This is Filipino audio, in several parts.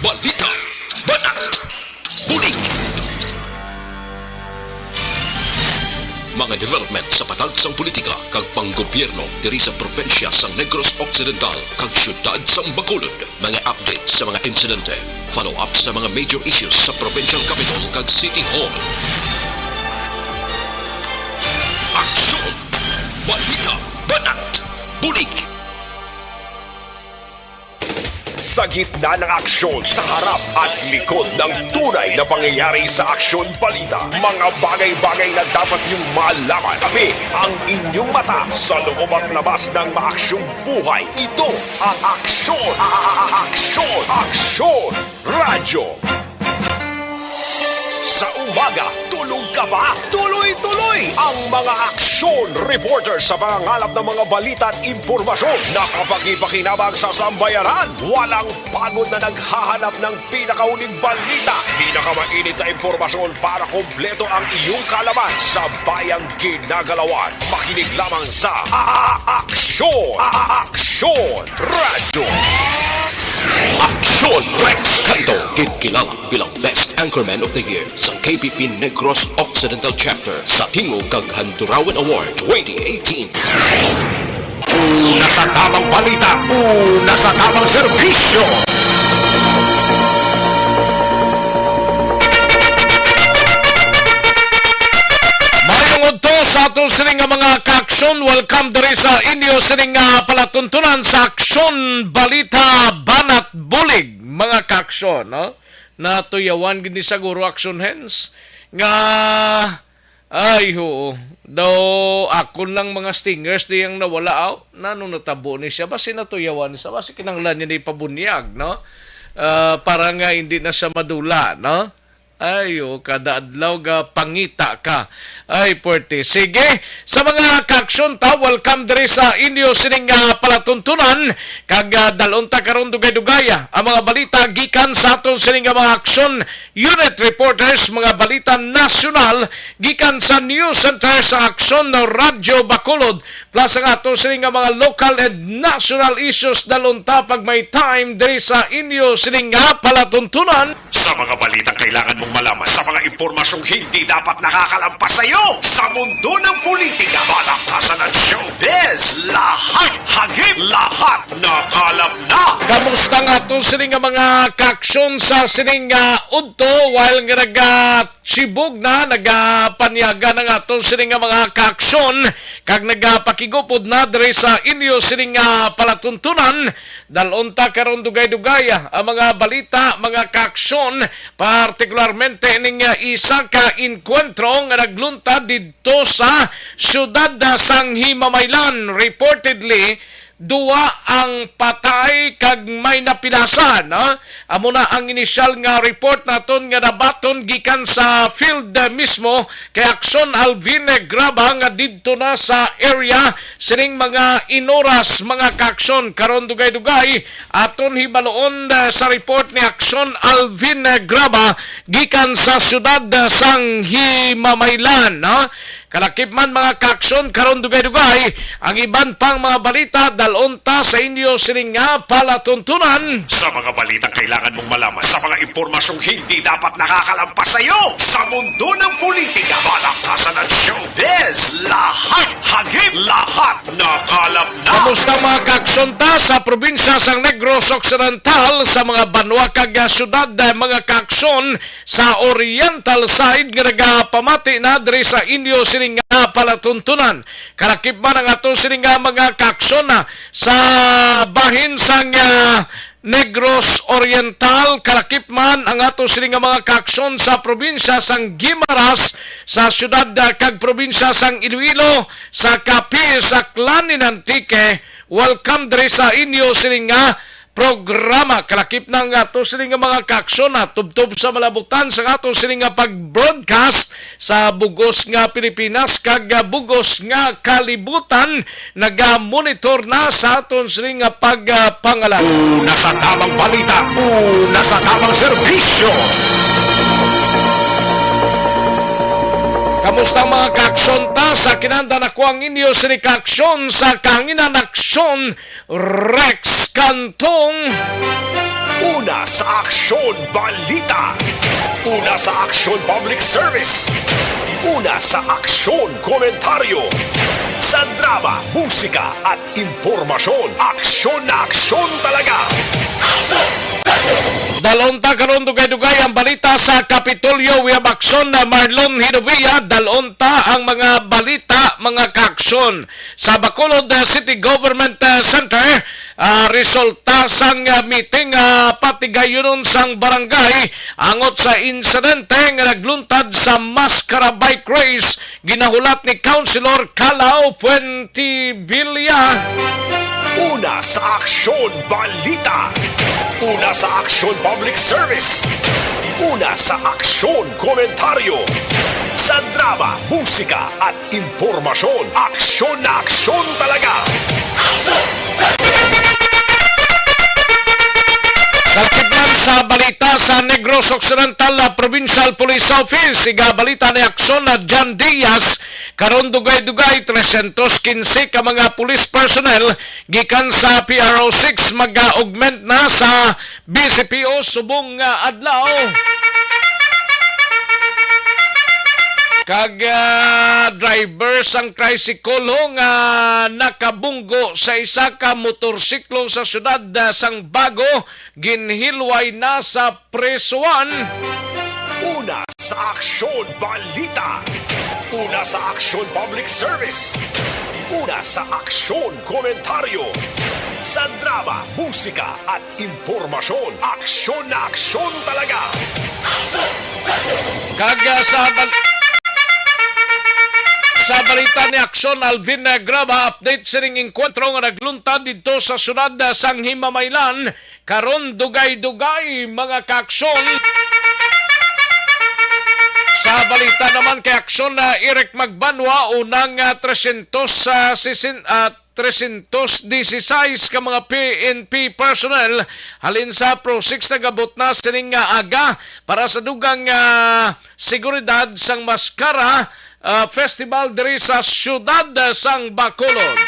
balita, banat, huli. Mga development sa patagsang politika kag panggobyerno diri sa probinsya sa Negros Occidental kag syudad sa Bacolod. Mga update sa mga insidente, follow up sa mga major issues sa provincial capital kag City Hall. Aksyon! Balita! Banat! Bulig! Sa gitna ng aksyon sa harap at likod ng tunay na pangyayari sa Aksyon Balita, mga bagay-bagay na dapat niyong malaman. Kami ang inyong mata sa loob at labas ng maaksyong buhay. Ito ang Aksyon! Aksyon! Aksyon! Radyo! Sa umaga, tulog ka ba? Tuloy-tuloy ang mga aksyon reporter sa pangangalap ng mga balita at impormasyon na kapag-ipakinabang sa sambayanan. Walang pagod na naghahanap ng pinakahuling balita. Pinakamainit na impormasyon para kompleto ang iyong kalaman sa bayang kinagalawan. Makinig lamang sa Aksyon! Aksyon Radyo! Aksyon Rex Canto, kilala bilang Best Anchorman of the Year sa KPP Negros Occidental Chapter sa Tingog kag Handurawan Award 2018. Una sa tamang balita, una sa tamang serbisyo. Mayong udto sa atong sining nga mga kaaksyon. Welcome diri sa inyo sining nga palatuntunan sa Aksyon Balita Banat Bulig. Mga kaaksyon, no? Natuyawan gini siguro action hands nga ay ho daw ako lang mga stingers diyang nawala out na nung natabo ni siya basi natuyawan siya basi kinanglan niya ni pabunyag, no? Para nga hindi na siya madula, no? Ayo, kada adlaw ga pangita ka. Ay, puwerte. Sige, sa mga kaaksyon ta, welcome diri sa inyo sining palatuntunan. Kag dalunta karon dugay-dugaya ang mga balita gikan sa aton sining mga aksyon unit reporters, mga balita nasyonal gikan sa News Center sa Aksyon no Radyo Bacolod. Plus ang aton sining mga local and national issues dalunta pag may time diri sa inyo sining palatuntunan. Sa mga balitang kailangan mong malaman, sa mga impormasyong hindi dapat nakakalampas sa iyo, sa mundo ng politika, balakasan at showbiz, lahat hagip, lahat nakalap na. Kamusta nga ito sining mga kaaksyon sa sining udto while nga nag-sibog na, nag-panyaga na nga ito sining mga kaaksyon kag nagpakigupod na diri sa inyo sining palatuntunan. Dalunta karon dugay-dugaya ang mga balita, mga kaaksyon, partikularmente ning isa ka inkwentro nga nagluntad dito sa siyudad sang Himamaylan. Reportedly, duwa ang patay kag may napilasan. Amo na ang inisyal nga report naton nga nabaton gikan sa field mismo kay Aksyon Alvin Graba nga didto na sa area sining mga inoras mga kaaksyon karon dugay-dugay aton hibaloon sa report ni Aksyon Alvin Graba gikan sa siyudad sang Himamaylan. Kalakip man mga kaaksyon karon dugay-dugay ang iban pang mga balita dalunta sa inyo sining palatuntunan. Sa mga balitang kailangan mong malaman, sa mga impormasyong hindi dapat nakakalampas sa iyo, sa mundo ng politika, balakasan at showbiz, lahat hagip, lahat nakalap na. Kamusta mga kaaksyon ta sa probinsya sang Negros Occidental, sa mga banwa kag syudad mga kaaksyon sa oriental side nga nagapamati na diri sa inyo sining palatuntunan. Kalakip man ang ato sining mga kaaksyon sa bahin sang Negros Oriental. Kalakip man ang ato sining mga kaaksyon sa probinsya sang Guimaras, sa syudad kag probinsya sang Iloilo, sa Capiz, sa Clan Antique. Welcome diri sa inyo sining programa. Kalakip ng ato sining mga kaaksyon tubtob sa malabutan sa ato sining pag-broadcast sa bugos nga Pilipinas kag bugos nga kalibutan. Naga-monitor na sa aton sining pagpangalan. Una sa tamang balita, una sa tamang serbisyo. Kamusta mga kaaksyon ta sa kinanda na kuang inyo sini kaaksyon sa Kanginan Aksyon Rex Cantong. Una sa Aksyon Balita. Una sa Aksyon Public Service. Una sa Aksyon Komentaryo. Sa drama, musika at impormasyon, aksyon na aksyon talaga. Dalonta karon dugay-dugay ang balita sa Kapitolyo. We have aksyon na Marlon Hinovia. Dalonta ang mga balita, mga kaaksyon. Sa Bacolod City Government Center, resulta sang meeting patigayonon sang barangay angot sa insidente nga nagluntad sa Mascara Bike Race. Ginahulat ni Councilor Calao Fuentevilla. Una sa Aksyon Balita. Una sa Aksyon Public Service. Una sa Aksyon Komentaryo. Sa drama, musika at impormasyon, aksyon na aksyon talaga. Nagkiblan sa balita sa Negros Occidental Provincial Police Office. Iga balita ni aksyon na John Diaz. Karon dugay-dugay 315 ka mga police personnel gikan sa PRO 6 mag-augment na sa BCPO subong adlaw. Kag driver sang tricycle nga nakabunggo sa isa ka motorsiklo sa syudad sang Bago, ginhilway na sa presuan. Una sa Aksyon Balita. Una sa Aksyon Public Service. Una sa Aksyon Komentaryo. Sa drama, musika at impormasyon, aksyon na aksyon talaga. Kag sa balita ni Aksyon, Alvin Graba, update sining enkwentro nga nagluntad dito sa syudad sang Himamaylan. Karon dugay-dugay mga kaaksyon. Sa balita naman kay aksyon na Eric Magbanwa, unang 316 ka mga PNP personnel halin sa Pro 6 nagabot na sining aga para sa dugang seguridad sang Mascara Festival diri sa siyudad sang Bacolod.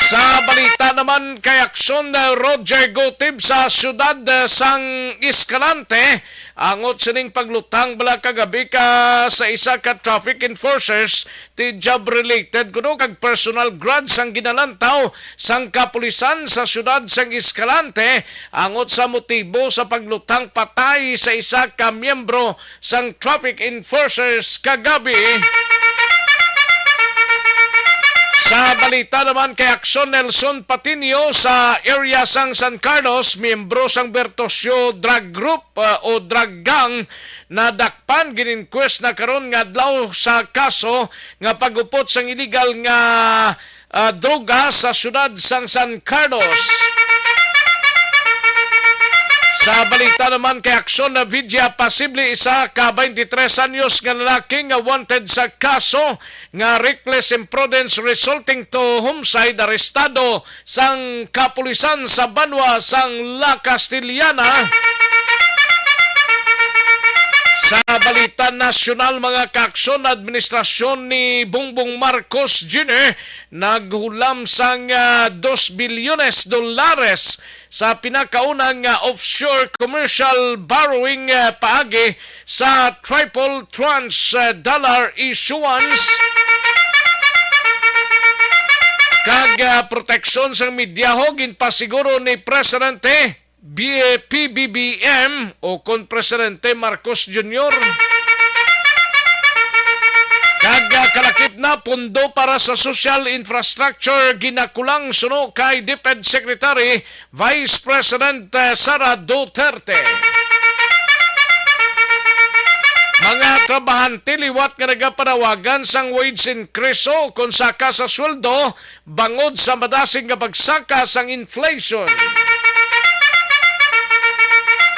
Sa balita naman kay aksyon na Roger Gotib sa siyudad sang Escalante, angot sining paglutang bala kagabi ka sa isa ka traffic enforcers ti job related kuno kag personal grad sang ginalantaw sang kapulisan sa siyudad sang Escalante angot sa motibo sa paglutang patay sa isa ka miyembro sang traffic enforcers kagabi. Sa balita naman kay aksyon Nelson Patinio sa area sang San Carlos, miyembro sang Bertosio Drug Group o Drug Gang na dakpan gininquest na karon nga adlaw sa kaso nga pagupot sang illegal nga droga sa syudad sang San Carlos. Sa balita naman kay aksyon na Vidya, pasible isa ka 23 anyos nga lalaki nga wanted sa kaso nga reckless imprudence resulting to homicide arestado sang kapulisan sa Banwa sang La Castellana. Sa balita nasyonal mga kaaksyon, administrasyon ni Bongbong Marcos Jr. naghulam sang 2 bilyones dollares sa pinakaunang offshore commercial borrowing paagi sa triple tranche dollar issuance. Kag proteksyon sang medyaho ginpasiguro ni Presidente PBBM o kon Presidente Marcos Jr. Kag kalakip na pundo para sa social infrastructure ginakulang suno kay DepEd Secretary Vice President Sara Duterte. Mga trabahante liwat nga nagapanawagan sang wage increase kung saka sa sweldo bangod sa madasing nga pagsaka sang inflation.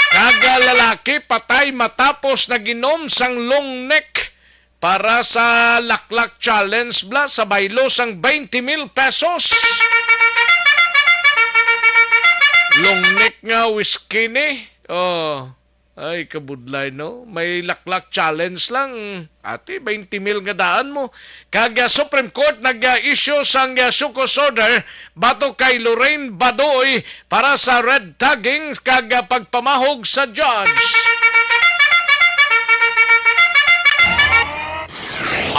Kaga lalaki patay matapos naginom sang long neck para sa laklak challenge bla sa baylo sang 20,000 pesos. Long neck nga whiskey ni. Ay, kabudlay, no? May laklak challenge lang. Ate, 20 mil nga daan mo. Kag Supreme Court nag-issue sang sukos order bato kay Lorraine Badoy para sa red tagging kag pagpamahog sa judge.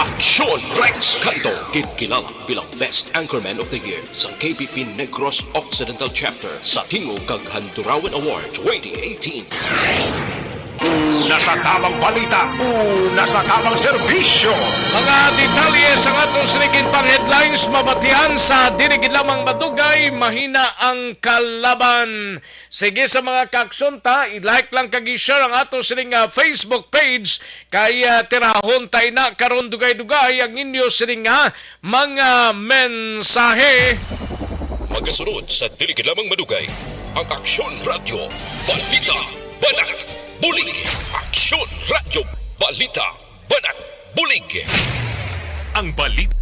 Aksyon Rex Canto, kilala bilang Best Anchorman of the Year sa KPP Negros Occidental Chapter sa Tingog kag Handurawan Award 2018. Una sa tamang balita, una sa tamang serbisyo. Mga detalye sa atong sinigin pang headlines mabatian sa dinigid lamang madugay, mahina ang kalaban. Sige sa mga kaksyon ta, i-like lang kag i-share ang atong sining Facebook page kay tirahon tay na karon dugay-dugay ang inyo sining mga mensahe. Magasunod sa Diligid Lamang Madugay, ang Aksyon Radio Balita Banat Bulig. Aksyon Radio Balita Banat Bulig. Ang balita.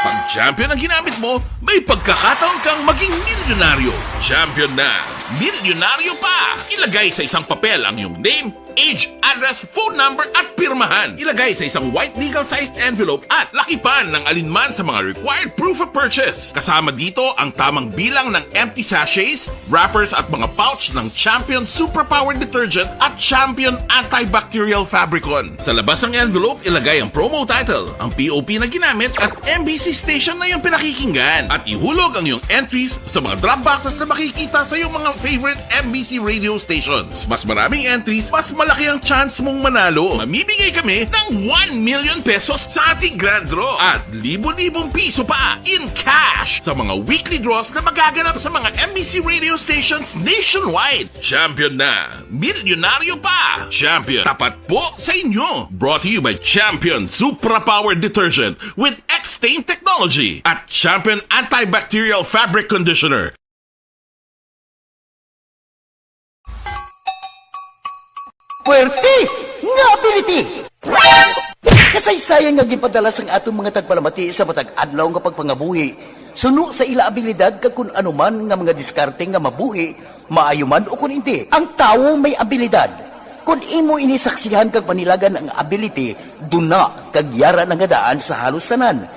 Pag champion ang ginamit mo, may pagkakataon kang maging milyonaryo. Champion na, milyonaryo pa! Ilagay sa isang papel ang iyong name, age, address, phone number at pirmahan. Ilagay sa isang white legal-sized envelope at lakipan ng alinman sa mga required proof of purchase. Kasama dito ang tamang bilang ng empty sachets, wrappers at mga pouch ng Champion Superpower Detergent at Champion Antibacterial Fabricon. Sa labas ng envelope, ilagay ang promo title, ang POP na ginamit at MBC station na yung pinakikinggan. At ihulog ang iyong entries sa mga drop boxes na makikita sa iyong mga favorite MBC radio stations. Mas maraming entries, mas malaki ang chance mong manalo. Mamimigay kami ng 1 million pesos sa ating grand draw at libo-libong piso pa in cash sa mga weekly draws na magaganap sa mga MBC radio stations nationwide. Champion na, milyonaryo pa. Champion, tapat po sa inyo. Brought to you by Champion Superpower Detergent with X-Stain Technology at Champion Antibacterial Fabric Conditioner. Puwerte nga ability! Kasaysayan nga gipadala sang atong mga tagpalamati sa matag adlaw nga pagpangabuhi. Suno sa ila abilidad kag kun anuman nga mga diskarte nga mabuhi, maayo man o kun hindi. Ang tawo may abilidad. Kung imo inisaksihan kag panilagan ang ability, duna kag yara nga daan sa halos tanan.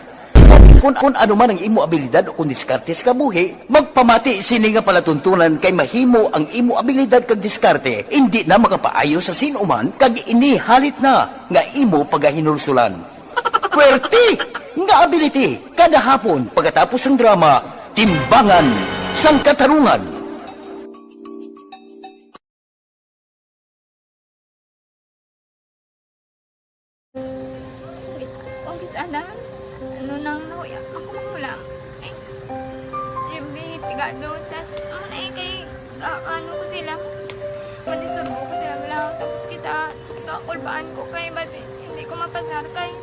Kung ano man ang imo abilidad o kung diskarte sa kabuhi, magpamati sini nga palatuntunan kay mahimo ang imo abilidad kag diskarte, hindi na makapaayo sa sinuman kag inihalit na nga imo pagahinulsulan. Puwerte nga ability, kada hapon pagkatapos ng drama, Timbangan sang Katarungan. Sana, ano nang nauya, ako makulang. Ay, siyempre, pigado, tas, kay, ano ko sila, madisurbo ko sila lang, tapos kita, kakulbaan ko kay, basi, hindi ko mapasar kay.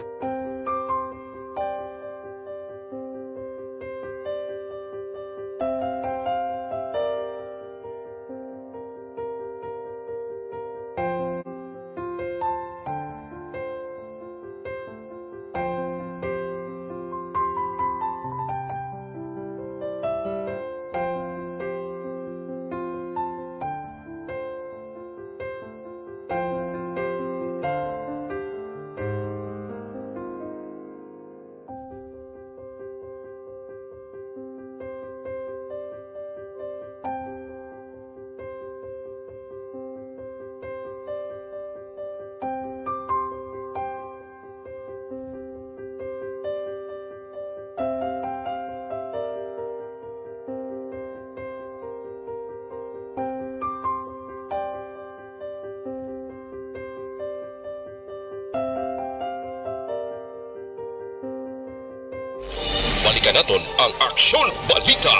Balikan naton ang Aksyon Balita.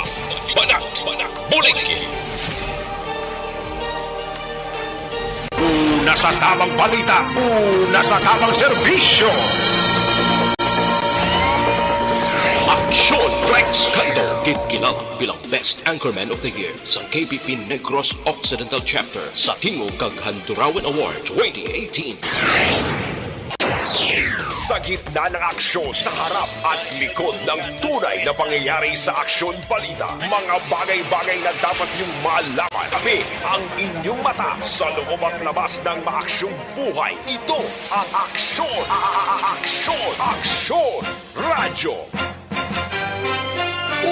Banat, bulig. Una sa tamang balita, una sa tamang serbisyo. Aksyon Rex Canto, kinkilang bilang Best Anchorman of the Year sa KBP Negros Occidental Chapter sa Tingog kag Handurawan Award 2018. Sa gitna ng aksyon sa harap at likod ng tunay na pangyayari sa Aksyon Balita, mga bagay-bagay na dapat niyong malaman. Kami ang inyong mata sa loob at labas ng maaksyong buhay. Ito ang Aksyon! Aksyon! Radyo!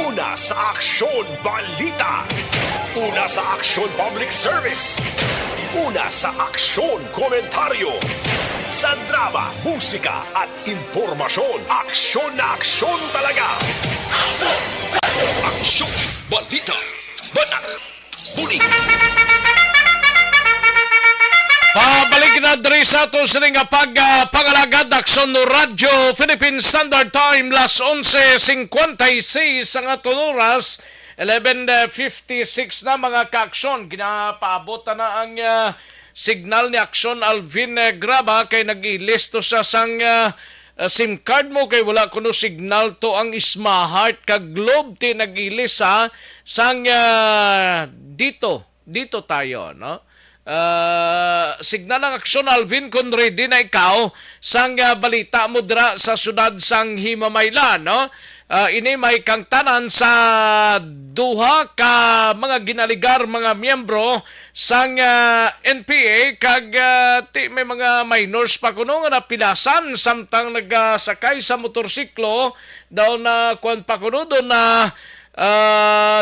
Una sa Aksyon Balita. Una sa Aksyon Public Service. Una sa Aksyon Komentaryo. Sa drama, musika at impormasyon. Aksyon na aksyon talaga. Aksyon Balita. Banat, bulig. Pabalik na diri sa ato sa nga pangalagad Aksyon no Radyo Philippine Standard Time las 11:56 ang atong oras 11:56 na mga kaaksyon ginapaabot na ang signal ni Aksyon Alvin Graba kay nag-ilisto sa sang SIM card mo kay wala kuno signal to ang Smart kag Globe ti nag-ilisa sang dito tayo no. Signal ng Aksyon Alvin kung ready na ikaw sang balita mo dira sa syudad sang Himamaylan no. Ini may kang tanan sa duha ka mga ginaligar mga miyembro sang NPA kag may mga minors pa kuno nga napilasan samtang nagsakay sa motorsiklo daw na kuan pa kuno do na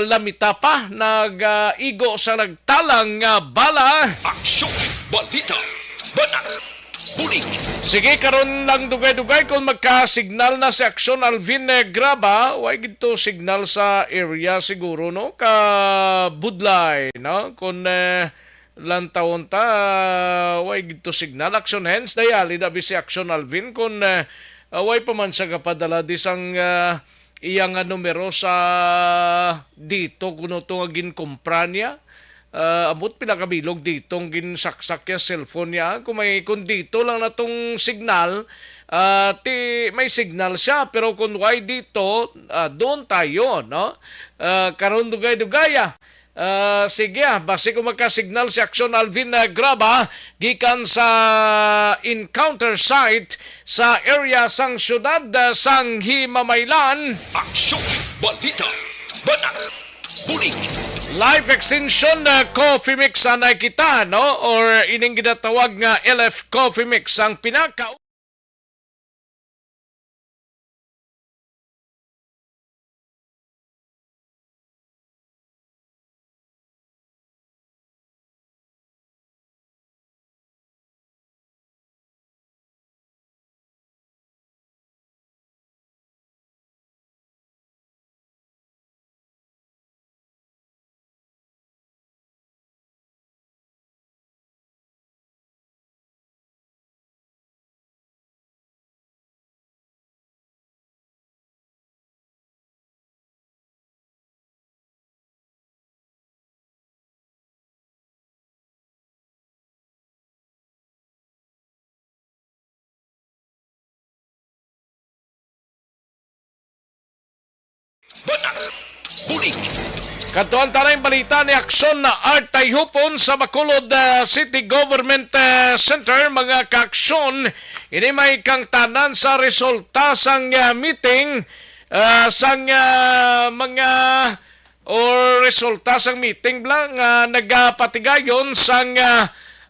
lamita pa nag-igo sa nagtalang bala. Aksyon Balita. Banat, bulig. Sige, karon lang dugay-dugay kung magka-signal na si Aksyon Alvin Graba, way gito signal sa area siguro no ka Budlay no kung lantawon ta way gito signal Aksyon hens dayali dabi si Aksyon Alvin kung way pa man sa kapadala disang iyang numero sa dito kuno to nga ginkumpra niya. Abot pinakabilog ditong ginsaksak ya cellphone niya. Kung dito lang na tong signal, may signal siya. Pero kung why dito, doon tayo, no? Karon dugay-dugaya. Sige, base kung magka-signal si Aksyon Alvin Graba, gikan sa encounter site sa area sang syudad sang Himamaylan. Aksyon Balita. Banat, bulig. Live extension coffee mix anay kita, no? Or ining ginatawag nga LF coffee mix ang pinaka Banat, bulig. Katuan tanay balita ni Aksyon na Art Tayhupon sa Bacolod City Government Center mga kaaksyon. Ini may kang tanan sa resulta sang meeting sang mga or resulta sang meeting lang nagapatigayon sang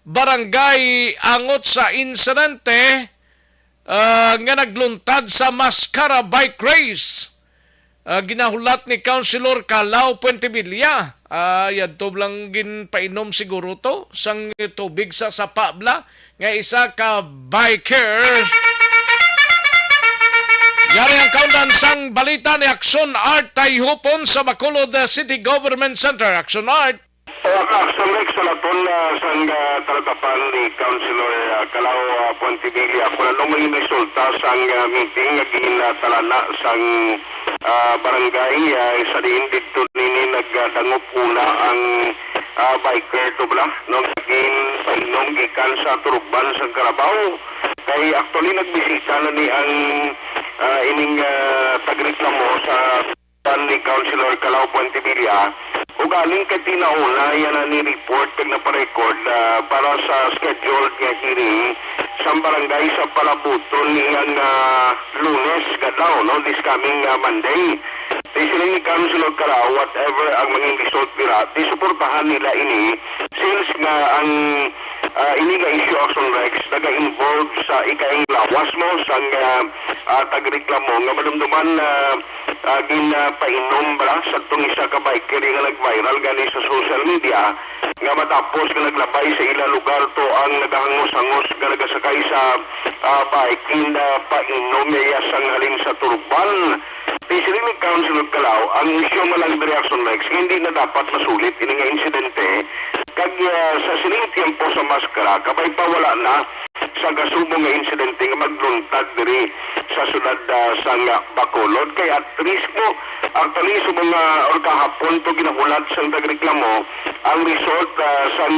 barangay angot sa insidente nga nagluntad sa Mascara Bike Race. Ginahulat ni Councilor Calao Puentevilla. Yadto lang ginpainom siguro to sang tubig sa sapabla nga isa ka biker. Yari ang kaundan sang balita ni Aksyon Art Tayhupon sa Bacolod City Government Center. Aksyon Art. Sa next sa laton sang talatapan ni Councilor Calao Pontevilla kung anong may resulta sang meeting nga ginatalana sang barangay sa diin dito nini nagdangop una ang biker to bla no naging painom gikan sa turugban sa Carabao kay actually nagbisita na ni ang ining tagreklamo sa ni Councilor Calao Pontevilla ug galing kay tinauna yan ni report kag naparecord para sa scheduled nga hearing sa barangay sa Palabuton niyang Lunes kadaw no this coming Monday. Isiling ni Councilor Calao whatever ang maging result nila disuportahan nila ini since nga ang ini nga issue action Rex naga-involve sa ikaing lawas mo sang tagreklamo nga madumduman ginapainom ba sa itong isa ka biker nga nag-viral gani sa social media nga matapos nga naglabay sa ilang lugar to ang nagahangos-hangos nga nagasakay sa bike na painom niya sang halin sa turban. Pisili ni Councilor Calao ang issue malang reaction Rex hindi na dapat masulit ini nga insidente kag sa sining tiempo sa maskara kabay pa wala na sa kasubong nga insidente nga magluntad diri sa syudad sang Bacolod kay at least mo actually sa mga or kahapon to ginahulat sang tagreklamo ang result sang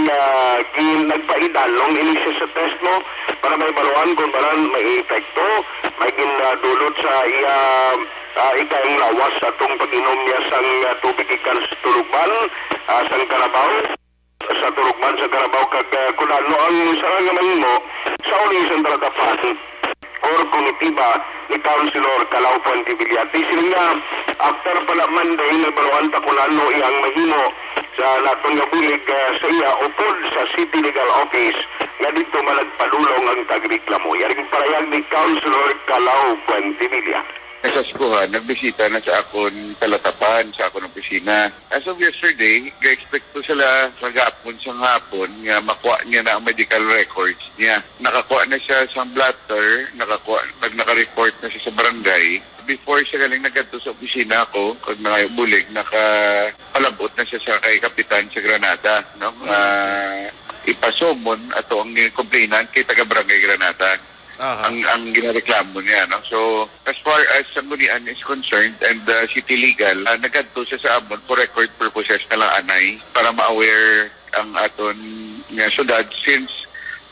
nagpaidalong ini sa test mo para may baruan kung baran may epekto may ginadulot sa ikaing lawas sa itong pag-inom niya sang tubig ikan sa Turugban sang Carabao sa Turugban sa Carabao kag kung ano ang sarang naman mo sa uli isang talatapan or komitiba ni Councilor Calao Pontevilla. Sila nga after pala Monday nagbaruan ta kung ano iyang mahimo sa latong nga bulig sa iya upod sa City Legal Office nga dito malagpalulong ang tagreklamo. Yaring parayag ni Councilor Calao Pontevilla. Nasaskuhan, nagbisita na sa akon talatapan, sa akon opisina. As of yesterday, ga-expect ko sila magapon sa hapon nga makuha niya na ang medical records niya. Nakakuha na siya sa blatter, naka-report na siya sa barangay. Before siya galing nagkadto sa opisina ko, kag bulig, nakapalabot na siya sa kay Kapitan sa Granada. No? Ipasomon ato ang complainant kay taga-barangay Granada. Ang ginareklamo niya, no? So as far as Sanggunian is concerned and City Legal, nagadto siya sa amon for record purposes na lang anay para ma-aware ang aton nga syudad since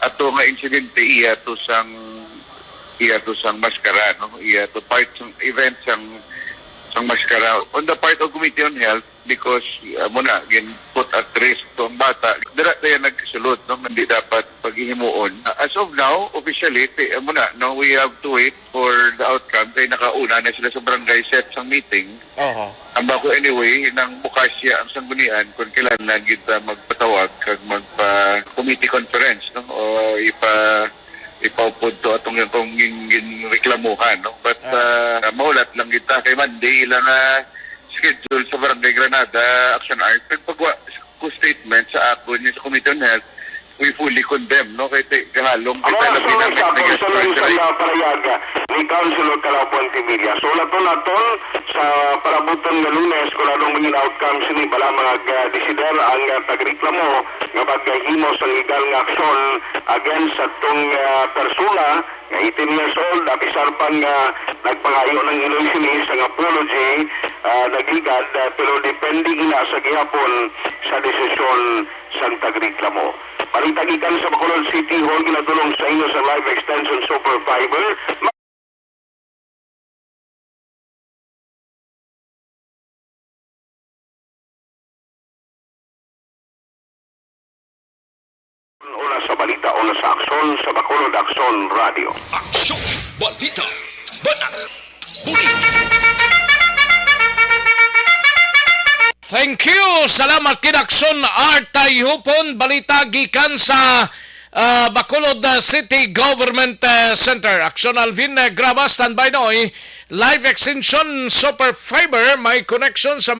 ato nga insidente iya to sang maskara, no? Iya to part ng event sang maskara on the part of Committee on Health because muna gin put at risk to ang bata. Dira tayo nagsulod, no? Hindi dapat paghihimuon. As of now, officially, no, we have to wait for the outcome. Kaya nakauna na sila sa barangay set sang meeting. Ang bako anyway, nang bukas siya ang Sanggunian kung kailan na kita magpatawag kag magpa-committee conference, no? O ipaupod to atong yung reklamuhan, no? But maulat lang kita kay Monday lang schedule sa Barangay Granada Action Art. Pagpagwa ko statement sa ako niya sa Committee on Health, we fully condemn, no? Kaya kahalong kita labi ng parayaga ni Councilor Calao Pontevilla. So naton sa parabuton nga Lunes kung anong maging outcome sini bala mga desider ang tagreklamo nga paghimo sa legal nga aksyon against sa tong persona nga 18 years old apisar pang nagpangayo ng iloy sini sa apology nagligad pero depende ina sa gihapon sa desisyon sa tagreklamo. Palitagikan sa Bacolod City Hall ginadulong sa inyo sa Live Extension Super Fiber. Una sa balita, una sa aksyon sa Bacolod Aksyon Radio. Aksyon! Balita! Banat! Huli! Thank you. Salamat kinakson Artay Hupon. Balita gikan sa Bacolod City Government Center. Aksyon Alvin Graba, standby noy. Live Extension Super Fiber, may connection sa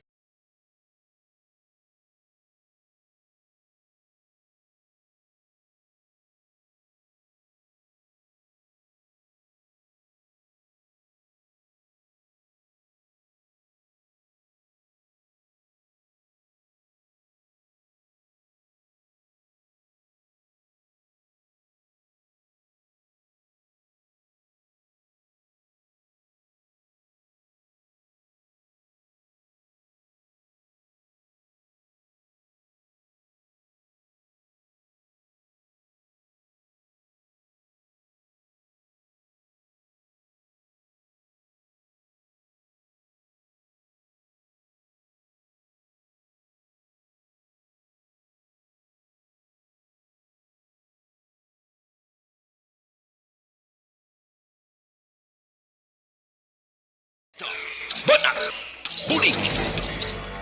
Bulig!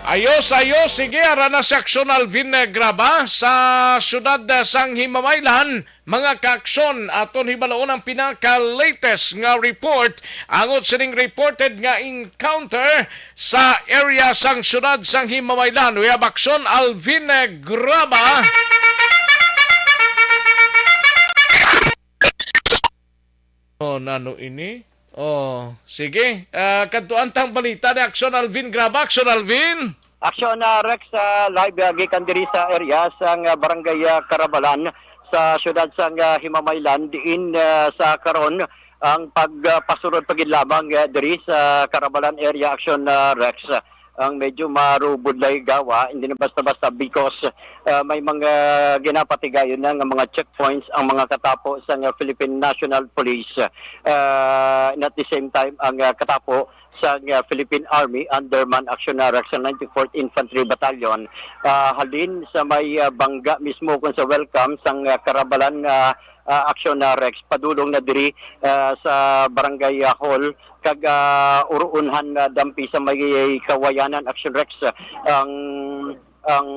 Ayos, sige, ara na si Aksyon Alvin Graba sa syudad sang Himamaylan. Mga kaaksyon, aton hibalaon ang pinaka-latest nga report. Angot sining reported nga encounter sa area sang syudad sang Himamaylan. We have Aksyon Alvin Graba. Oh, nano ini? Oh, sige. Kantuan tang balita ni Aksyon Alvin Graba. Aksyon Alvin! Aksyon na Rex live gikan diri sa area sang barangay Carabalan sa syudad sang Himamaylan diin sa karon ang pagpasurod pagidlamang diri sa Carabalan area. Aksyon Rex ang medyo marubudlay gawa, hindi na basta-basta because may mga ginapatigayon na nga mga checkpoints ang mga katapo sa Philippine National Police. And at the same time, ang katapo sa Philippine Army under Man Action Rex sa 94th Infantry Battalion. Halin sa may bangga mismo kung sa welcome sang Carabalan Action Rex padulong na diri sa Barangay Hall kag uruunhan dampi sa may Kawayanan Action Rex ang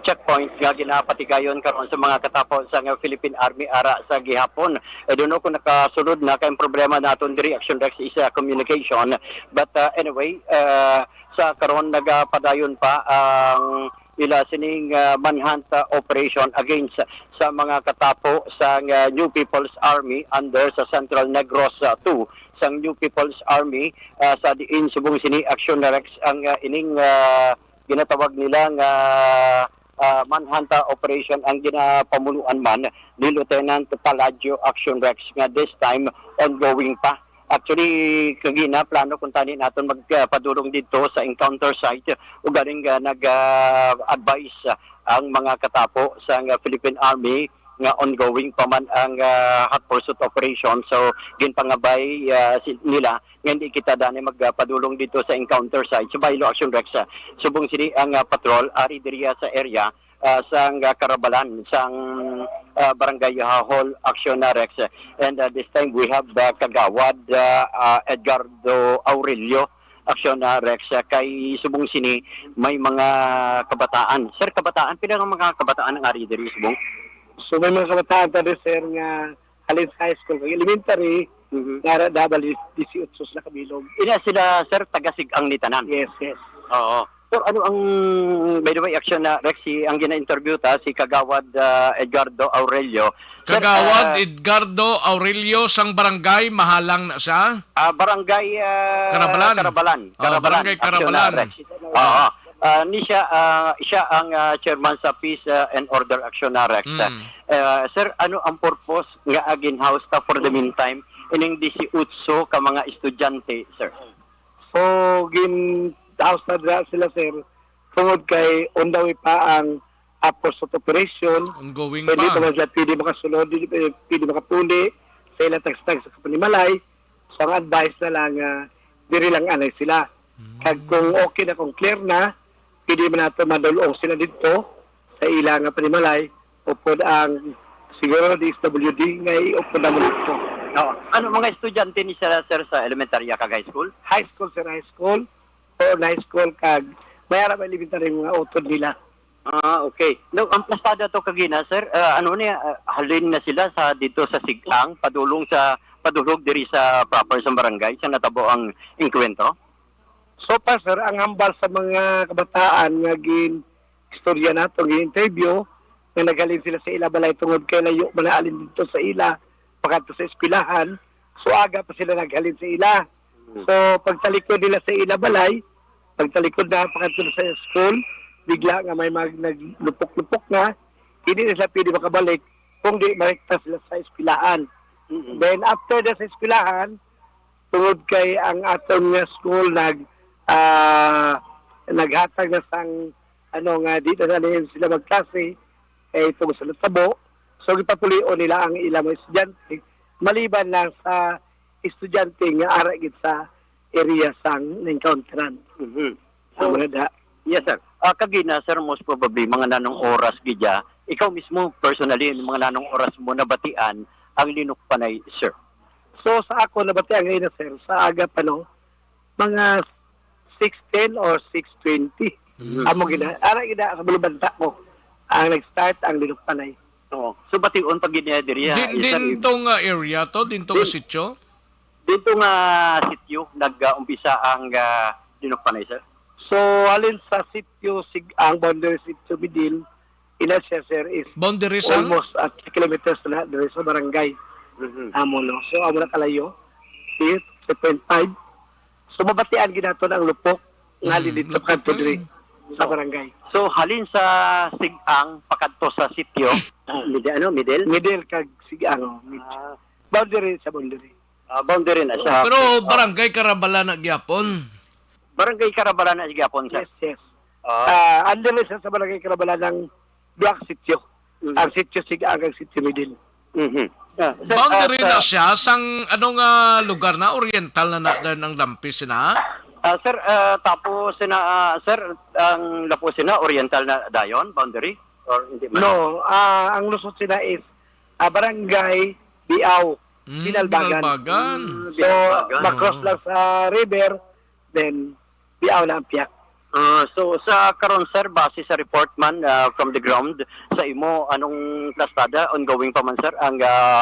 checkpoint nga ginapatigayon karon sa mga katapo sa Philippine Army ara sa gihapon. Doon ko nakasulod na kay problema naton diri Action Rex is communication, but anyway sa karon nagapadayon pa ang ila sining manhunt operation against sa mga katapo sa New People's Army under sa Central Negros 2 sa New People's Army sa diin subong sini Action Rex ang ining ginatawag nila nga manhunt operation ang ginapamunuan man ni Lieutenant Palacio Action Rex nga this time ongoing pa. Actually, kagina, plano kung tanin natin magpadulong dito sa encounter site o galing nag-advise ang mga katapo sa Philippine Army nga ongoing pa man ang hot pursuit operation. So, ginpangabay nila nga hindi kita dani magpadulong dito sa encounter site. So, Baylo Action Rex, subong sini ang patrol, ari diriya sa area sang Carabalan, sang Barangay Hall Action Rex. And this time we have Kagawad Edgardo Aurelio Action Rex. Kay subong sini may mga kabataan. Sir, kabataan, pila nga mga kabataan ang ari diri subong? So may mga kabataan tadi sir nga halin sa high school, elementary, nga dabal 18 na kabilog. Ina sila sir tagasig ang nitanan. Yes. Oo. So ano ang by the way Action Rex ang gina-interview ta si Kagawad Edgardo Aurelio. Sir, Kagawad Edgardo Aurelio sang barangay mahalang na sa barangay Carabalan. Barangay Action Carabalan. Rex. Oo. Siya ang chairman sa Peace and Order Action Rex. Sir, ano ang purpose nga ginhouse ta for the meantime ining 18 ka mga estudyante, sir? So house na dira sila sir, tungod kay on the way pa ang pursuit operation. Ongoing Pwede pa. pa sila pwede makasunod, pwede makapuli sa ilang tagstag sa Kapanimalay. So ang advice na lang, diri lang anay sila. Kag kung okay na, kung clear na, pwede man nato madulong sila dito sa ilang Panimalay upod ang siguro DSWD nga upod na mo dito. No. Ano mga estudyante ni sir sa elementary kag high school? High school sir, high school o high school kag mayara ba elementary mga utod nila. Okay. No, ang plastada to kagina sir, halin na sila sa dito sa Siglang padulong diri sa proper sa barangay sa natabo ang inkwento. So pa sir, ang hambal sa mga kabataan nga istorya nato interview nga nagaling sila sa ila balay tungod kay layo manaalin dito sa ila pagkadto sa eskwelahan. So aga pa sila naghalin sa ila. So pagtalikod nila sa ila balay, pagtalikod na pagkadto sa school, bigla nga may naglupok-lupok na, hindi na sila pwede makabalik kung di marekta sila sa eskwelahan. Then after na sa eskwelahan, tungod kay ang atong school naghatag na sang dito na sila magklase itong sa Natabo. So gipatuloy nila ang ilang mga estudyante maliban lang sa estudyante nga ara gid sa area sang na-encounteran. So Yes sir. Kagina sir, most probably mga nanong oras gidya, ikaw mismo personally mga nanong oras mo nabatian ang linok panay sir. So sa ako nabatian ngayon na sir, sa aga pa mga 6:10 or 6:20. Amo gina sa bulubanta ko ang nag-start ang Dinukpanay. Oo. So bation pag gina diri Din tong area to, din tong sityo. dito nga sityo nag-umpisa ang Dinukpanay, sir. So halin sa sitio ang boundary sitio Bidil, ina siya sir is Boundary sa almost at kilometers na diri sa barangay. Amo no. So amo na kalayo. 3.5. So mabatian ginaton ang lupok nga dito kadto diri sa barangay. So halin sa Sigang pakadto sa sityo, middle kag sigang. Boundary sa boundary. boundary na siya. pero barangay Karabala na gyapon. Barangay Karabalan na sigapon, sir. Yes. Andun siya sa barangay Karabala ng Black Sitio. Ang sitio sigang kag sitio Midil. Boundary na siya sang anong lugar na oriental na ang lampis na. Sir, tapos sir, ang lapos na oriental na dayon, boundary? Or hindi man? No, ang lusot sila is barangay Biaw, Binalbagan. Binalbagan. So, makross lang sa river, then Biaw na ang piyak. So sa karon sir, base sa report man from the ground, sa imo anong plastada ongoing pa man sir ang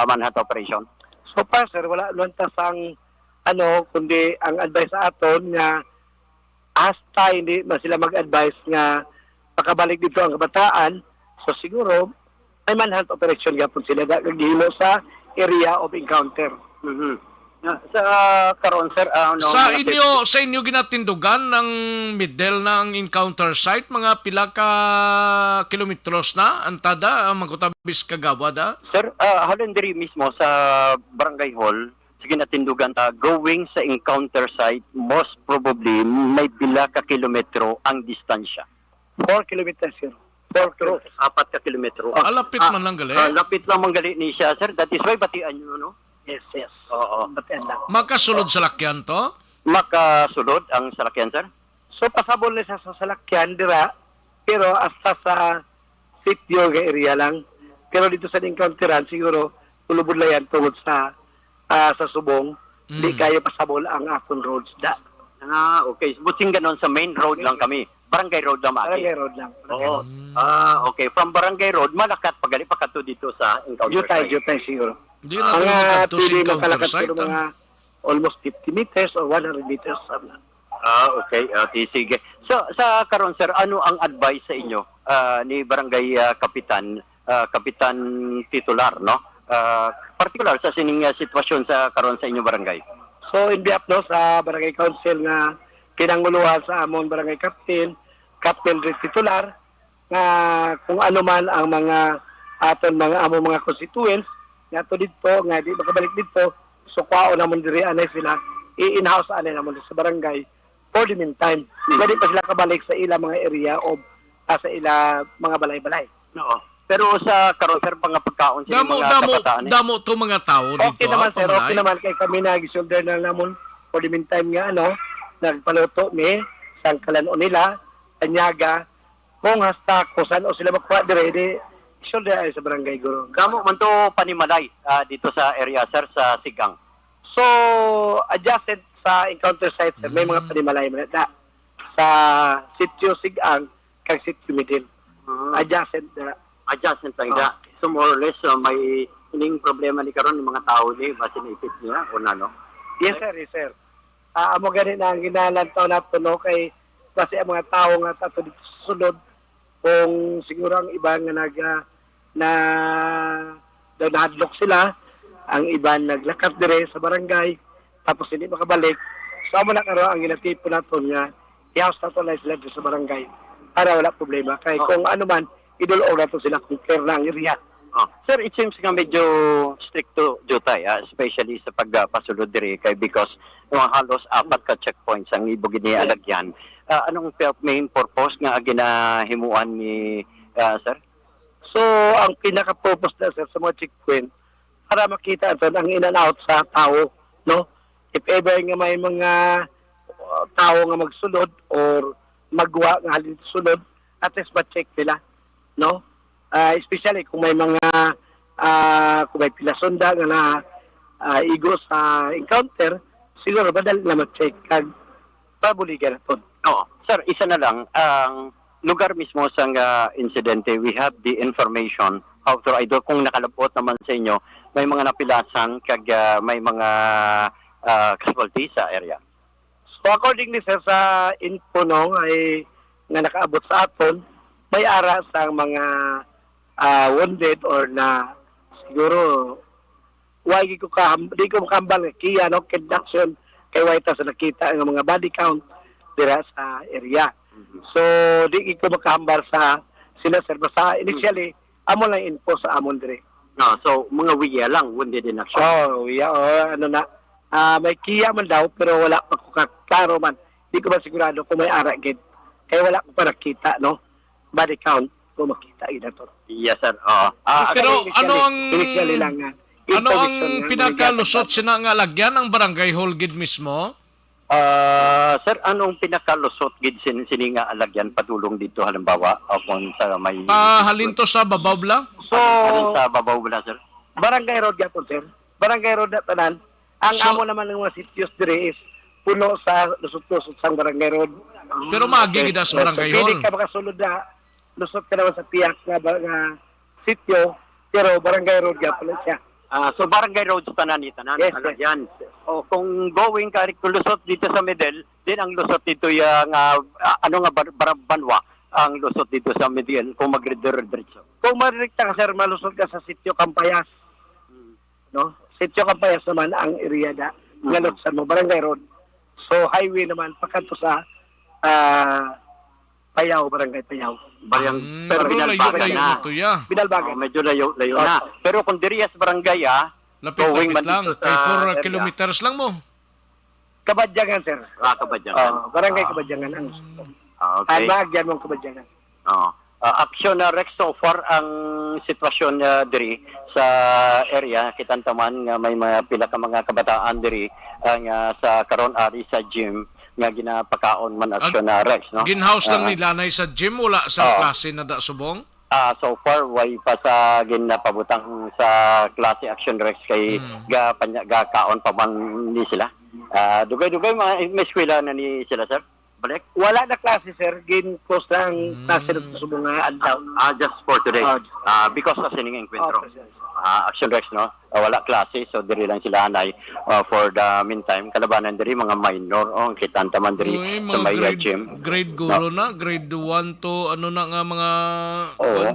manhunt operation? So far sir, wala luntas ang kundi ang advice sa aton nga hasta hindi man sila mag-advise nga pakabalik dito ang kabataan. So siguro may manhunt operation gapon sila gagihimo sa area of encounter. Sa karon sir, Sa inyo ginatindugan ng middle ng encounter site mga pila ka kilometros na antada magkutabis kagawad Sir, halin diri mismo sa barangay hall, sige natindugan ta, going sa encounter site, most probably may pila ka kilometro ang distansya. 4 kilometers sir. 4 kilometers. 4 ka kilometro. Alapit man lang gali. Lapit lang manggali ni siya, sir. That is why batian nyo, no? Yes. Oo. Batian lang. Makasulod sa lakyan to. Makasulod ang salakyan, sir? So pasabol na sa salakyan dira, pero hasta sa sitio nga area lang. Pero dito sa encounteran siguro tulubod lang yan tungod sa Subong. Di kayo pasabol ang Afon roads da. Okay. Buting ganon sa main road lang kami. Barangay road lang, Maki. Barangay road lang. Oo. Okay. From barangay road, malakat pagali pa kato dito sa encounter site. Jutay siguro. Di na tayo Mga magkadto sa pili encounter makalakat site. pero mga almost 50 meters or 100 meters. Okay. Sige. So, sa karon sir, ano ang advice sa inyo ni barangay kapitan, kapitan titular, no? Particular sa sining sitwasyon sa karon sa inyo barangay? So, in behalf no, sa barangay council nga kinanguluhan sa amon barangay captain rin titular, nga kung ano man ang mga aton mga constituents nga to dito nga di makabalik dito, so kwao namon diri anay sila i-in-house anay namon sa barangay for the meantime. Pwede pa sila kabalik sa ila mga area o sa ila mga balay-balay. Oo. Pero sa karon sir, mga pagkaon sila mga kabataan. Damo to mga tao dito. Okay naman sir, pamanay. okay naman kay kami nag-shoulder na namon for the meantime nga nagpaluto ni sangkalan o nila kanyaga kung hasta kusan o sila magkuha dire di shoulder ay sa barangay guro. Kamo man to panimalay dito sa area sir sa Sigang. So adjacent sa encounter site sir, may mga panimalay man na sa sitio Sigang kag sitio Midil. Adjacent na. Adjacent lang da. So more or less may ining problema ni karon ng mga tao ni base na ipit niya o nano. Yes sir. Amo gani na ang ginalantaw nato no kay kasi ang mga tao nga tato dito sa sulod kung siguro ang iba nga nahadlok sila, ang iba naglakat dire sa barangay tapos hindi makabalik. So amo na karon ang ginatipo nato nga i-house nato na sila sa barangay para wala problema kay kung ano man idulog nato sila kung clear na ang area. Sir, it seems nga medyo stricto jutay, especially sa pagpasulod diri kay because halos 4 ka checkpoints ang ibog ni alagyan. Anong main purpose nga ginahimuan ni sir? So, ang pinaka-purpose na sir sa mga checkpoint para makita ito ang in and out sa tao, no? If ever nga may mga tao nga magsulod or magwa nga halin sulod, at least ma-check nila, no? Especially kung may mga kung may pilasonda nga na igo sa encounter, siguro madali na ma-check. pabuligan naton. Oo. Sir, isa na lang. Ang lugar mismo sa insidente, we have the information how to idol kung nakalapot naman sa inyo, may mga napilasan kag may mga casualty sa area. So accordingly sir, sa info no, ay nga nakaabot sa aton, may ara sa mga wounded or na siguro di ko makambal kiya no kidnapping kay wait sa nakita ng mga body count dira sa area. So di ko makahambal sa sila sir basta initially amo lang info sa amon dire. No, so mga wiya lang wounded in action. Ano na may kiya man daw pero wala pa ko klaro man. Di ko ba sigurado kung may ara gid. Kaya wala ko pa nakita no body count kung makita ina to. Yes sir. Pero Initially lang nga. ano ang pinakalusot sina nga lagyan ng barangay hall gid mismo? Sir, anong pinakalusot gid sini nga alagyan padulong dito halimbawa upon sa may Halin to sa babaw bla? So halin sa babaw bala sir? barangay road gyapon sir. Barangay road na tanan. Ang So- amo naman ng mga sitios dire is puno sa lusot-lusot sang barangay road. Pero maagi gid sa barangay hall. Pwede ka makasulod na lusot ka naman sa tiyak nga sitio pero barangay road gyapon siya. So barangay roads tanan Yes, alagyan. O kung going ka lusot dito sa middle, din ang lusot dito yung banwa ang lusot dito sa middle kung magdiretso. Kung maririkta ka sir, malusot ka sa sitio Campayas. No? Sitio Campayas naman ang area na ngalotsan mo, barangay road. So highway naman pakanto sa Payaw, barangay Payaw. Pero Binalbagan layo na. to ya. Binalbagan. Medyo layo na. Pero kung diriya sa barangay Lapit-lapit man lang. dito sa Kay 4 area. kilometers lang mo. Kabadyangan sir. Kabadyangan. Barangay Kabadyangan ang Okay. Bagyan mong Kabadyangan. Aksyon na Rex so far ang sitwasyon diri sa area kitantaman nga may mga pila ka mga kabataan diri nga sa karon ari sa gym nga ginapakaon man aksyon na Rex no. Ginhouse lang ni Lanay sa gym, wala sa klase na da subong. So far way pa sa ginapabutang sa klase action Rex kay kaon pa man ni sila. Dugay-dugay may eskwela na ni sila sir. Balik. Wala na klase sir, gin post ang klase ng subong nga adlaw. Just for today. Because of sining enkwentro. Action Rex no. Wala klase so diri lang sila anay for the meantime kalabanan diri mga minor kitanta man diri Uy, sa may mga gym. grade guro na, grade 1 to ano na nga mga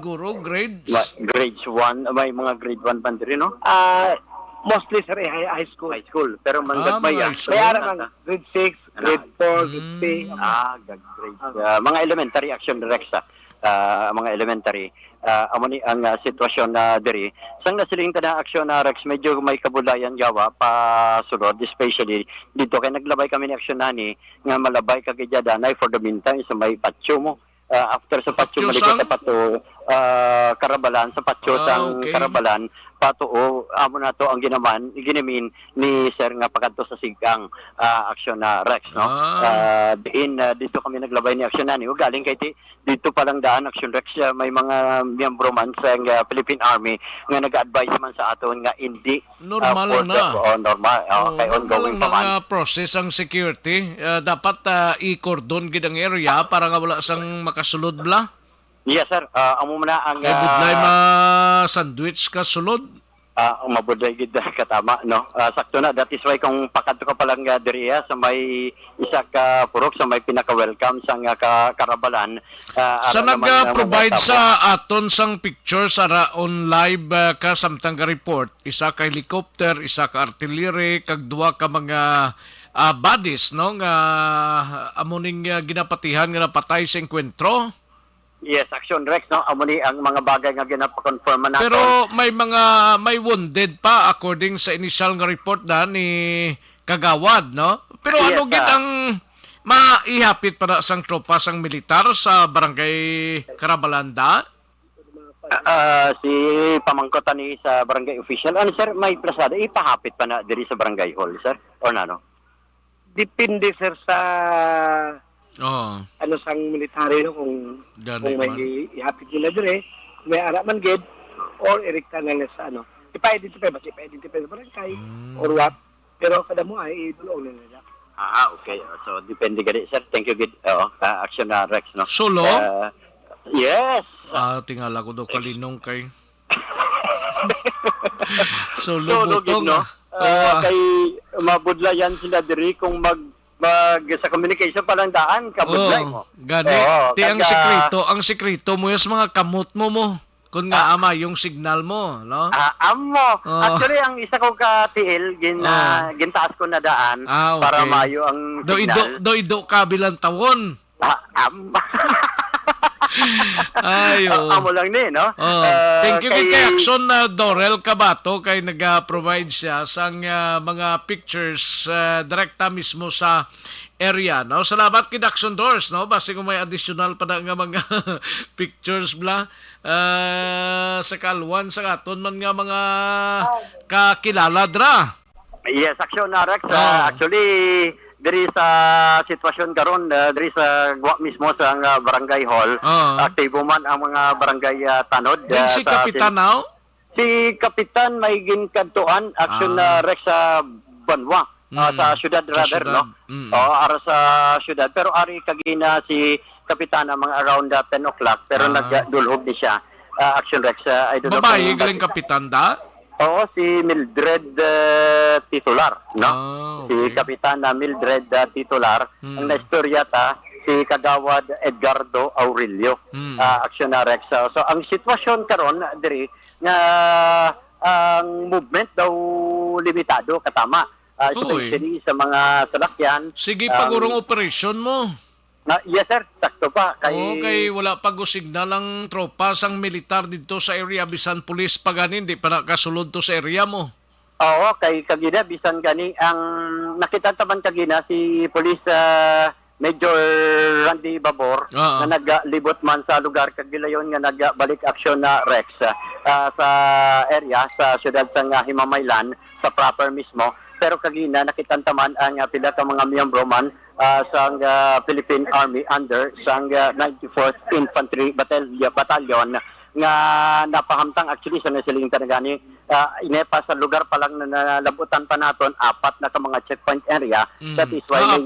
guro, grades. Grades 1 may mga grade 1 pa diri no. Mostly sir high school. High school pero mga manggag may high school. Kaya naman grade 6, grade 4, grade 3. grade mga elementary action Rex mga elementary amo ni ang sitwasyon na diri sang nasiling kada aksyon na Rex medyo may kabulayan yawa pa sulod especially dito kay naglabay kami ni aksyon nani nga malabay kagidyadanay for the meantime sa may patio mo after sa patio Patio maligay sa pato Karabalan sa patio sang okay. Karabalan pato amo na to ang ginamin ni sir nga pagadto sa sigang aksyon na Rex no dito kami naglabay ni aksyon nani galing kay dito pa lang daan aksyon Rex may mga miyembro man sa Philippine Army nga nag-advise man sa aton nga hindi Normal na. normal kay ongoing pa man mga process ang security. Dapat i-cordon gid ang area para nga wala sang makasulod bla. yes sir amo na ang Kay budlay sandwich ka sulod. mabuday gid katama no sakto na that is why kung pakadto ka palang diriya sa may isa ka purok sa may pinaka-welcome sa Karabalan Sa nag-provide sa aton sang pictures ara on live ka samtang ka report, isa ka helicopter, isa ka artillery, kag duwa ka mga bodies no nga amuning ginapatihan nga napatay sa enkwentro. yes action Rex no amo ni ang mga bagay nga ginapa-confirm man naton. Pero may wounded pa according sa initial nga report na ni Kagawad no. Pero Yes, ano gid ang maihapit para sang tropa sang militar sa barangay Karabalanda? Si pamangkotan ni sa barangay official ano sir may plasada ipahapit pa na diri sa barangay hall sir or nano? Depende sir sa Oh. ano sang military no kung may ihapit nila dire, kung may ara man gid or irikta na sa ano. ipa-identify sa barangay or what. Pero kada mo ay idulong nila. Okay. So depende gani sir. Thank you gid. Action na Rex no. Solo? Yes. Tingala ko daw kalinong kay. Solo Solo gid butong. no. Kay mabudla yan sila diri kung mag sa communication pa lang daan kabudlay mo. Gani. Ti ang sekreto mo yung mga kamot mo. Kung nga ama yung signal mo, no? Amo. Actually, ang isa ko ka-tiil, gintaas ko na daan Okay. para mayo ang signal. Do ka bilang tawon. Ayo. Amo lang ni, no? Thank you kay Action na Dorel Cabato kay nag-provide siya sang mga pictures direkta mismo sa area, no? Salamat kay Action Doors, no? Basta kung may additional pa na nga mga pictures bla sa kalwan sa katon man nga mga kakilala dra. Yes, Action na Rex. Actually, diri sa sitwasyon karon, diri sa guwa mismo sa barangay hall, aktibo man ang mga barangay tanod. Si Kapitan now? Si Kapitan may ginkadtuan Action na Rex sa Banwa. Sa syudad rather, no? Ara sa syudad. Pero ari kagina si Kapitana mga around 10 o'clock. Pero nagdulhog di siya. Action Rex. I don't Babae, know. galing Kapitan da? Oo, si Mildred Titular, no? Si Kapitana Mildred Titular. Ang naistoryata, si Kagawad Edgardo Aurelio. Action na Rex. So, ang sitwasyon karon diri nga ang movement daw limitado, katama. Especially sa mga salakyan. Sige, pagurong operasyon mo. Yes sir, sakto pa. Kay wala pag signal ang tropa sang militar dito sa area, bisan pulis pa ganin, di pa nakasulod to sa area mo. Oo, kay kagina, bisan gani, ang nakita taman kagina si Police Major Randy Babor na naglibot man sa lugar kagilayon nga nagbalik aksyon na Rex sa area, sa syudad sang Himamaylan, sa proper mismo. Pero kagina nakitantaman ang pila ka mga miyembro man sang Philippine Army under sang 94th Infantry Battalion nga napahamtang actually sa nasiling tanagani inepa sa lugar pa lang na nalabutan pa naton 4 na ka mga checkpoint area. That is why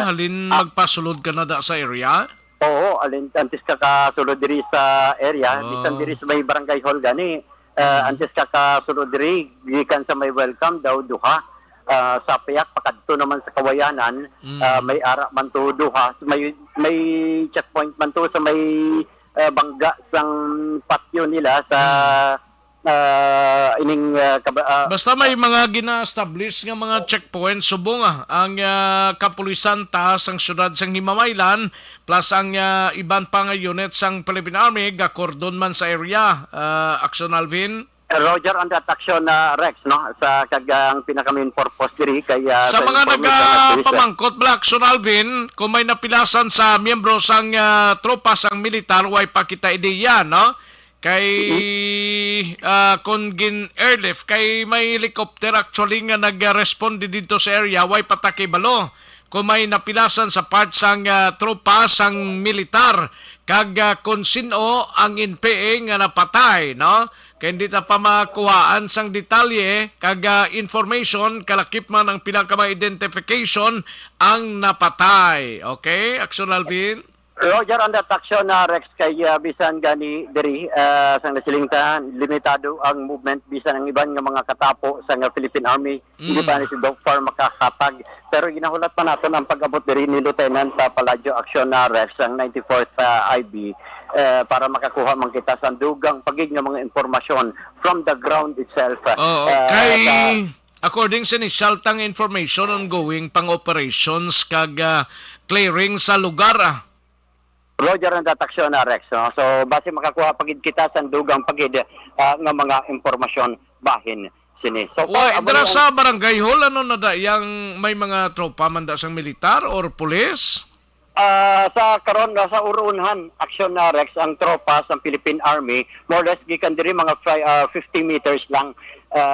halin magpasulod ka na da sa area? Oo, alin antes ka kasulod diri sa area, bisan diri sa may barangay hall gani antes ka kasulod diri gikan sa may welcome daw duha. Sa Piyak pakadto naman sa Kawayanan, may ara man to duha, may checkpoint man to sa may bangga sang patio nila sa basta may mga gina-establish nga mga checkpoint subong ang kapulisan ta sang syudad sang Himamaylan plus ang iban pa nga unit sang Philippine Army gakordon man sa area. Action Alvin. Roger on that action Rex, no? Sa kagang pinaka-main purpose diri kaya sa mga nagapamangkot Action Alvin, kung may napilasan sa miyembro sang tropa sang militar, way pakita ideya, no? Kay kung gin airlift, kay may helicopter actually nga nag-respond dito sa area, way patake balo. Kung may napilasan sa part sang tropa sang militar, kag kung sino ang NPA nga napatay, no? Kaya hindi ta pa makuhaan sang detalye, kag information, kalakip man ang pila ka identification ang napatay. Okay? Action Alvin? Roger on that action Rex, kay bisan gani diri sang nasilingtan limitado ang movement bisan ang iban nga mga katapo sa Philippine Army hindi pa ni si Doc Far makakatag, pero ginahulat pa naton ang pag-abot diri ni Lieutenant Palacio Action Rex ang 94th IB para makakuha man kita sa dugang pagig nga mga impormasyon from the ground itself. According sa initial tang information ongoing pang operations kag clearing sa lugar. Roger ang action Rex. No? So, base makakuha pagid kita sa dugang pagid nga mga impormasyon bahin sini. So, dara sa barangay hall, ano na da, yung may mga tropa man da sang militar or police? Sa karon sa Urunhan, action Rex, ang tropa sa Philippine Army, more or less gikan diri mga 50 meters lang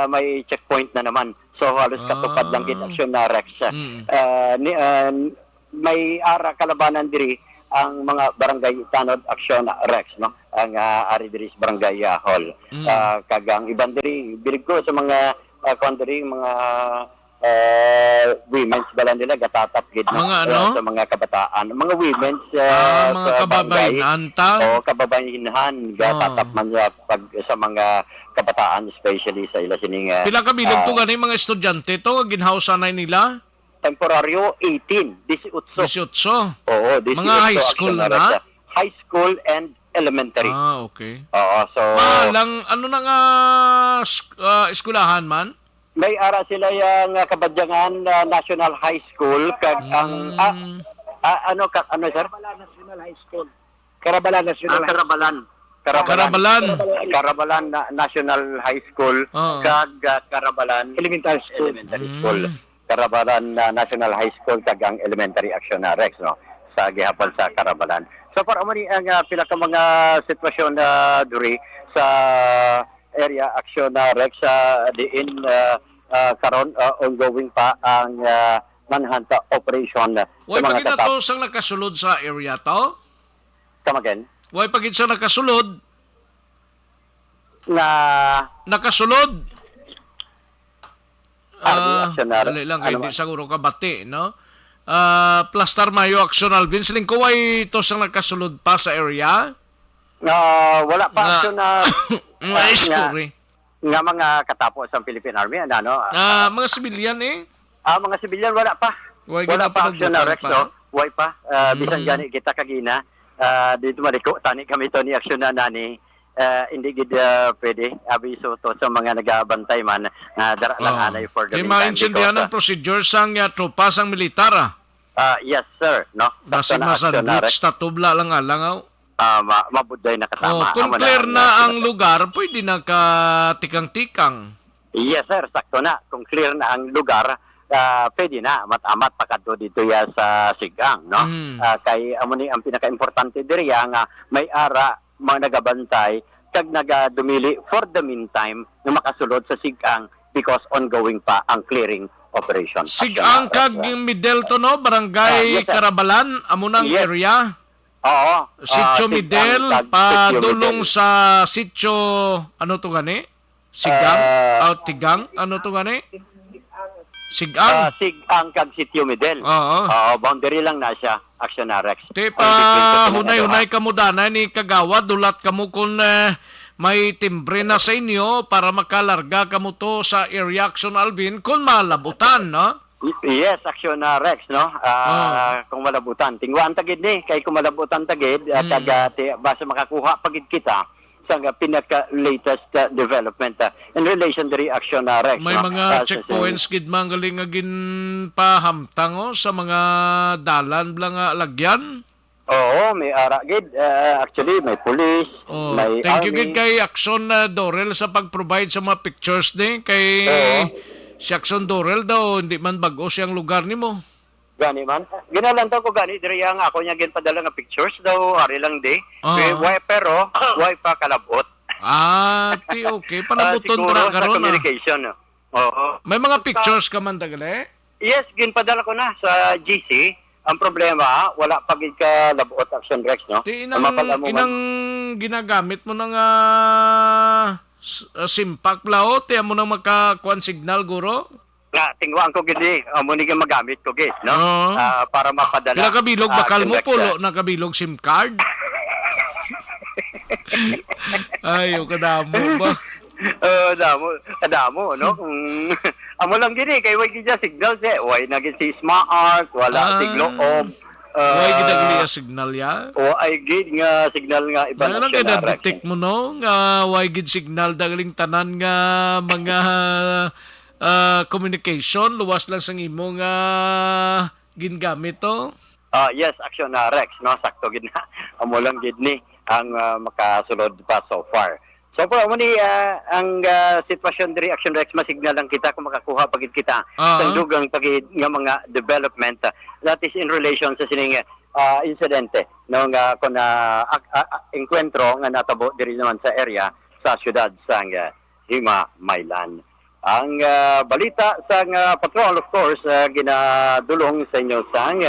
may checkpoint na naman. So, halos katupad lang gid action Rex. May ara kalabanan diri ang mga barangay tanod action Rex, no? Ang ari diri sa barangay hall. Kagang iban diri bilig ko sa mga diri mga women's bala nila gatatap gid Mga ano? sa mga kabataan, mga women's mga sa kababayan barangay. anta. O kababayanhan gatatap man sa mga kabataan, especially sa ila sining Pila ka bilog to gani mga estudyante to ginhawsanay nila? temporaryo 18, 18. 18. Oo, 18 Mga high school action na? arrest. High school and elementary. Ah, okay. Oo, so Lang ano na nga eskulahan man? may ara sila yung kabadyangan National High School kag ang ano sir? National High School. Karabalan National High School. Karabalan. Karabalan National High School Oo. kag Karabalan Elementary School. School. Karabalan National High School kag ang Elementary Action Rex no sa gihapon sa Karabalan. So para mo ni ang pila ka mga sitwasyon duri sa area Action Rex diin karon ongoing pa ang manhunt operation sa Way mga pagid na to sang nakasulod sa area to? Come again? Way pagid sa nakasulod? Na Nakasulod? Action Rex. Dali lang, kay di siguro kabati, no? Plastar Mayo Action Alvin. Siling ko ay ito sang nakasulod pa sa area? Wala pa Nga- action na Ay, sorry. nga mga katapos ang Philippine Army ano Mga sibilyan eh. mga civilian wala pa. Way Wala pa action na ginapanagutan Rex, pa. no? Way pa. Bisan gani kita kagina. Dito maliko, tani kami to ni action na nani. Hindi gid pwede. Abiso to sa mga nagabantay man. Dara lang anay for the Kaya meantime. maintindihan ang procedure sang tropa sang militar. Yes, sir. No? Basi Sakto na action na masandwich, Rex. tatubla lang alangaw. Mabuday na katama. Kung Amo clear na ang lugar, pwede na ka tikang-tikang. Yes, sir. Sakto na. Kung clear na ang lugar, pwede na. Matamat pakadto dito ya sa Sigang, no? Kay amo ni ang pinaka-importante diri nga may ara mga nagabantay kag nagadumili for the meantime na makasulod sa Sigang because ongoing pa ang clearing operation. Sigang kag Midel to no, Barangay Yes, sir. Karabalan, amo nang Yes. area. Oo. Sitio Sigang Midel, kag Sitio padulong Midel. sa Sitio, ano to gani? Sigang? Tigang? Ano to gani? Sigang? Sigang kag Sitio Midel. Oo. Boundary lang na siya. Action na Rex. Te pa hunay-hunay kamo dana ni Kagawa, dulat kamo kung may timbre na sa inyo para makalarga kamo to sa area Action Alvin kung malabutan, no? Yes, action na Rex, no? Kung malabutan. Tingwaan tagid ni, kay kung malabutan tagid, basta makakuha pagid kita sa pinaka-latest development in relation to action na Rex. May no? mga checkpoints gid man galing nga ginpahamtang sa mga dalan blang nga lagyan. Oo, may ara gid. Actually, may police, may Thank you army. gid kay Action Dorel sa pag-provide sa mga pictures ni kay si Action Dorel daw hindi man bago siyang lugar nimo. Gani man. Ginalantaw ko gani diri ang ako niya ginpadala nga pictures daw ari lang di. Pero why pa kalabot. Okay. Panabuton Siguro tra sa karon. communication. Oo. May mga pictures ka man tagali? Yes, ginpadala ko na sa GC. Ang problema, wala pa gid ka labot action Rex, no? Di Mapalamuhan. inang ginagamit mo ng simpak lao, tiyan mo nang makakuan signal guro? Tingwaan ko gid amo ni magamit ko gid, no? Oo. Para mapadala. Pila kabilog bakal mo Rex, pulo na kabilog SIM card? Ay, kadamo ba? Kadamo, no? Amo lang gid kay way gid signal way na gid si Smart, wala sigloob. Way gid signal ya. O ay gid nga signal nga iba Ano lang kada detect mo no nga way gid signal dagaling tanan nga mga communication luwas lang sang imo nga gingamit to. Yes, action na Rex, no? Sakto gid na. Amo lang gid ni ang makasulod pa so far. So po amo ni ang sitwasyon diri action Rex masignal lang kita kung makakuha pagid kita sa dugang pagid nga mga development that is in relation sa sining insidente no nga kun encuentro nga natabo diri naman sa area sa syudad sang Himaylan. Ang balita sang patrol of course ginadulong sa inyo sang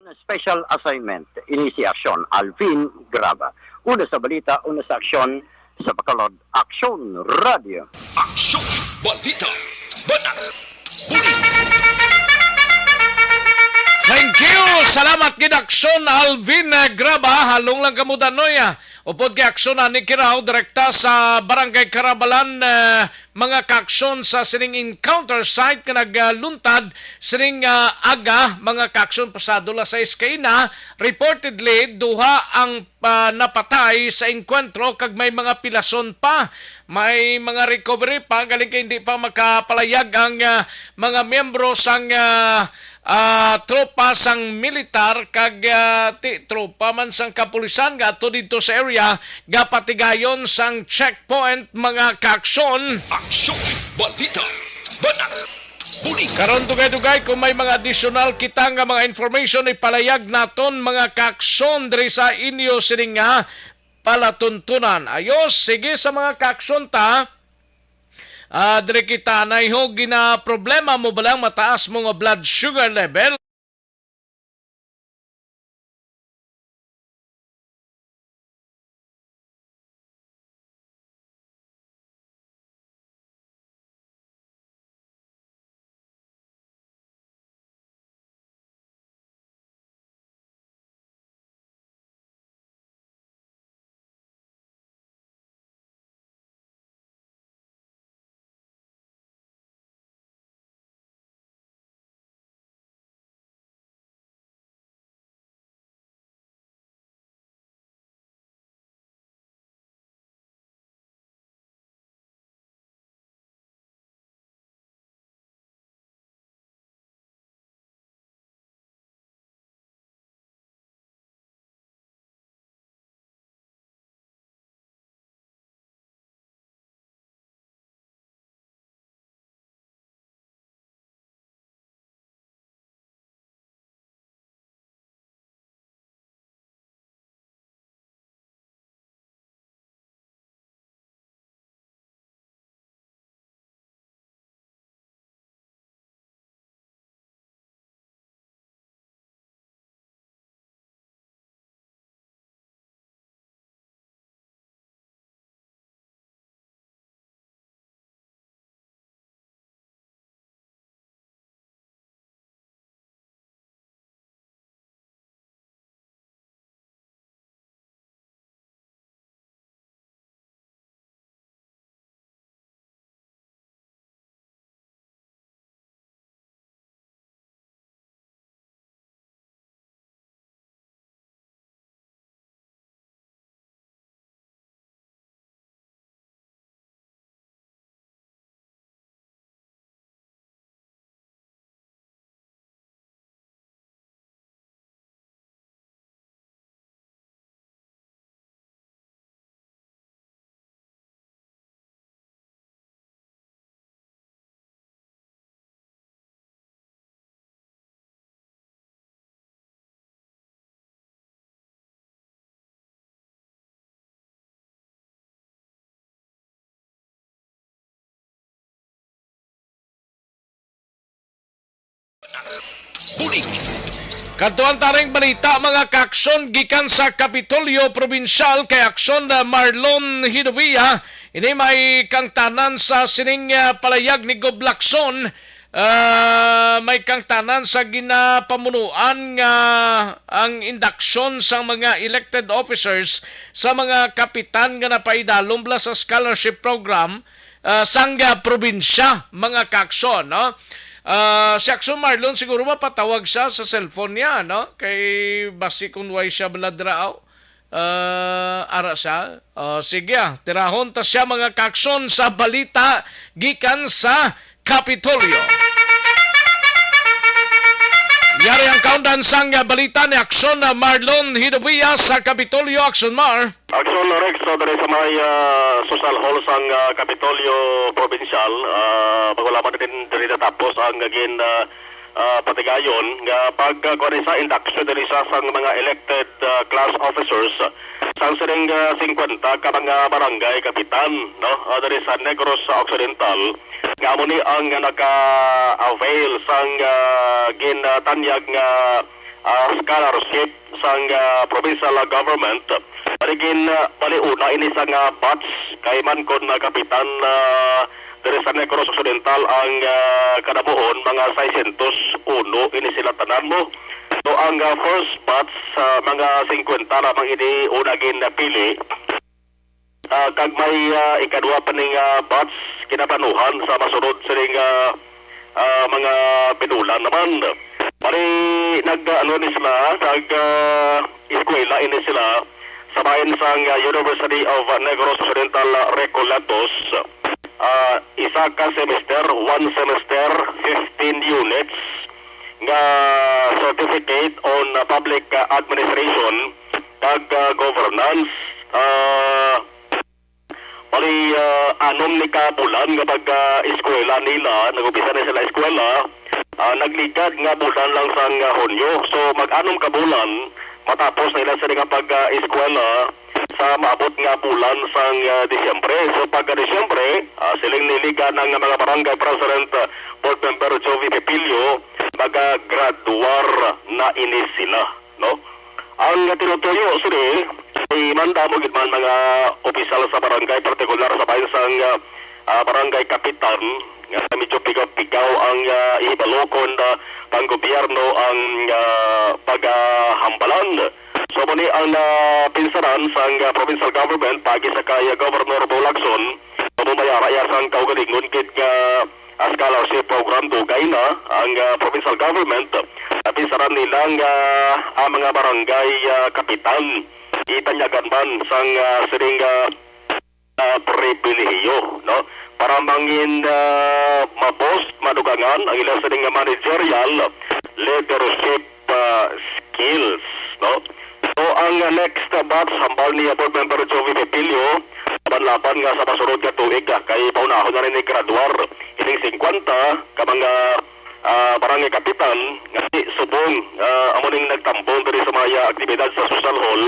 Special assignment, initiation, Alvin Graba. Una sa balita, una sa aksyon sa Bacolod Action Radio. Aksyon! Balita! Banat! Huli! Thank you! Salamat gid Aksyon Alvin Graba. Halong lang kamudan noya. Upod kay aksyon ni Kiraw, direkta sa Barangay Carabalan, mga kaaksyon sa sining encounter site nga nagluntad sining aga, mga kaaksyon pasado la sa iskayna. Reportedly, duha ang napatay sa enkwentro kag may mga pilason pa. May mga recovery pa, galing kay hindi pa makapalayag ang mga miyembro sang tropa sang militar kag tropa man sang kapulisan gato dito sa area gapatigayon sang checkpoint mga kaaksyon. Aksyon! Balita! Banat! Huli! Karon dugay-dugay kung may mga additional kita nga mga information ipalayag naton mga kaaksyon diri sa inyo sining nga palatuntunan. Ayos, sige sa mga kaaksyon ta. Dire kita na iho gina problema mo balang mataas mo nga blood sugar level. Huli! Katuan taring balita mga kaaksyon gikan sa Kapitolyo Provincial kay aksyon na Marlon Hidovia. Ini may kangtanan sa sining palayag ni Gob Lacson. May kangtanan sa ginapamunuan nga ang induction sa mga elected officers sa mga kapitan nga napaidalom bla sa scholarship program sang probinsya mga kaaksyon, no? Si Aksyon Marlon siguro mapatawag siya sa cellphone niya, no? Kay basi kung way siya baladrao. Ara siya. Sige, tirahon ta siya mga kaaksyon sa balita gikan sa Kapitolyo. Yari ang kaundan sang balita ni Aksyon Marlon Hidovia sa Kapitolyo. Aksyon Mar. Aksyon Rex, dari sa may social hall sang Kapitolyo Provincial, wala pa din diri natapos ang gagin patigayon nga pagkuha sa induction diri sa sang mga elected class officers sang sining 50 ka mga barangay kapitan, no? Diri sa Negros Occidental nga mo ni ang naka-avail sang ginatanyag nga scholarship sang provincial government. Paligin paliuna ini sang batch kay man kon kapitan dari sa Negros Occidental ang kadabuon mga 601 ini sila tanan mo. So ang first batch mga 50 lamang ini unagin napili. Kag may ikadua pa ning batch kinaplanuhan sa masunod sining mga pinulan naman. Pari ni sila eskwela ini sila sa bayan sang University of Negros Occidental Recoletos. Isa ka semester, one semester, 15 units nga certificate on public administration kag governance. Pali anom ni ka bulan kapag eskwela nila, nag-upisa na sila eskwela, nagligad nga bulan lang sa Hunyo. So mag-anom ka bulan, matapos na ilan sila pag-eskwela sa maabot nga bulan sa Disyembre. So pag Disyembre, siling niliga ng mga barangay president, board member Jovi Pepilio, mag-graduar na inis sila. No? Ang tinutuyo sila, manda mo gitman mga opisyal sa barangay, partikular sa bayan sa barangay kapitan, nga medyo pigaw-pigaw ang ibalokon pang gobyerno ang paghambalan. So muni ang pinsaran sa provincial government pagi sa kay Governor Bolakson, mamayara ya sang kaugalingon kit nga scholarship program dugay na ang provincial government. Pinsaran nilang ang mga barangay kapitan itanyagan man sang siring pribilehiyo, no? Para mangin mapost madugangan ang ilang siring managerial leadership skills, no? So ang next batch hambal ni board member Jovi Pepilio laban nga sa masunod nga tuig kay paunahon na rin ni graduar ining 50 ka mga barangay kapitan nga subong amuning nagtambong diri sa mga aktibidad sa social hall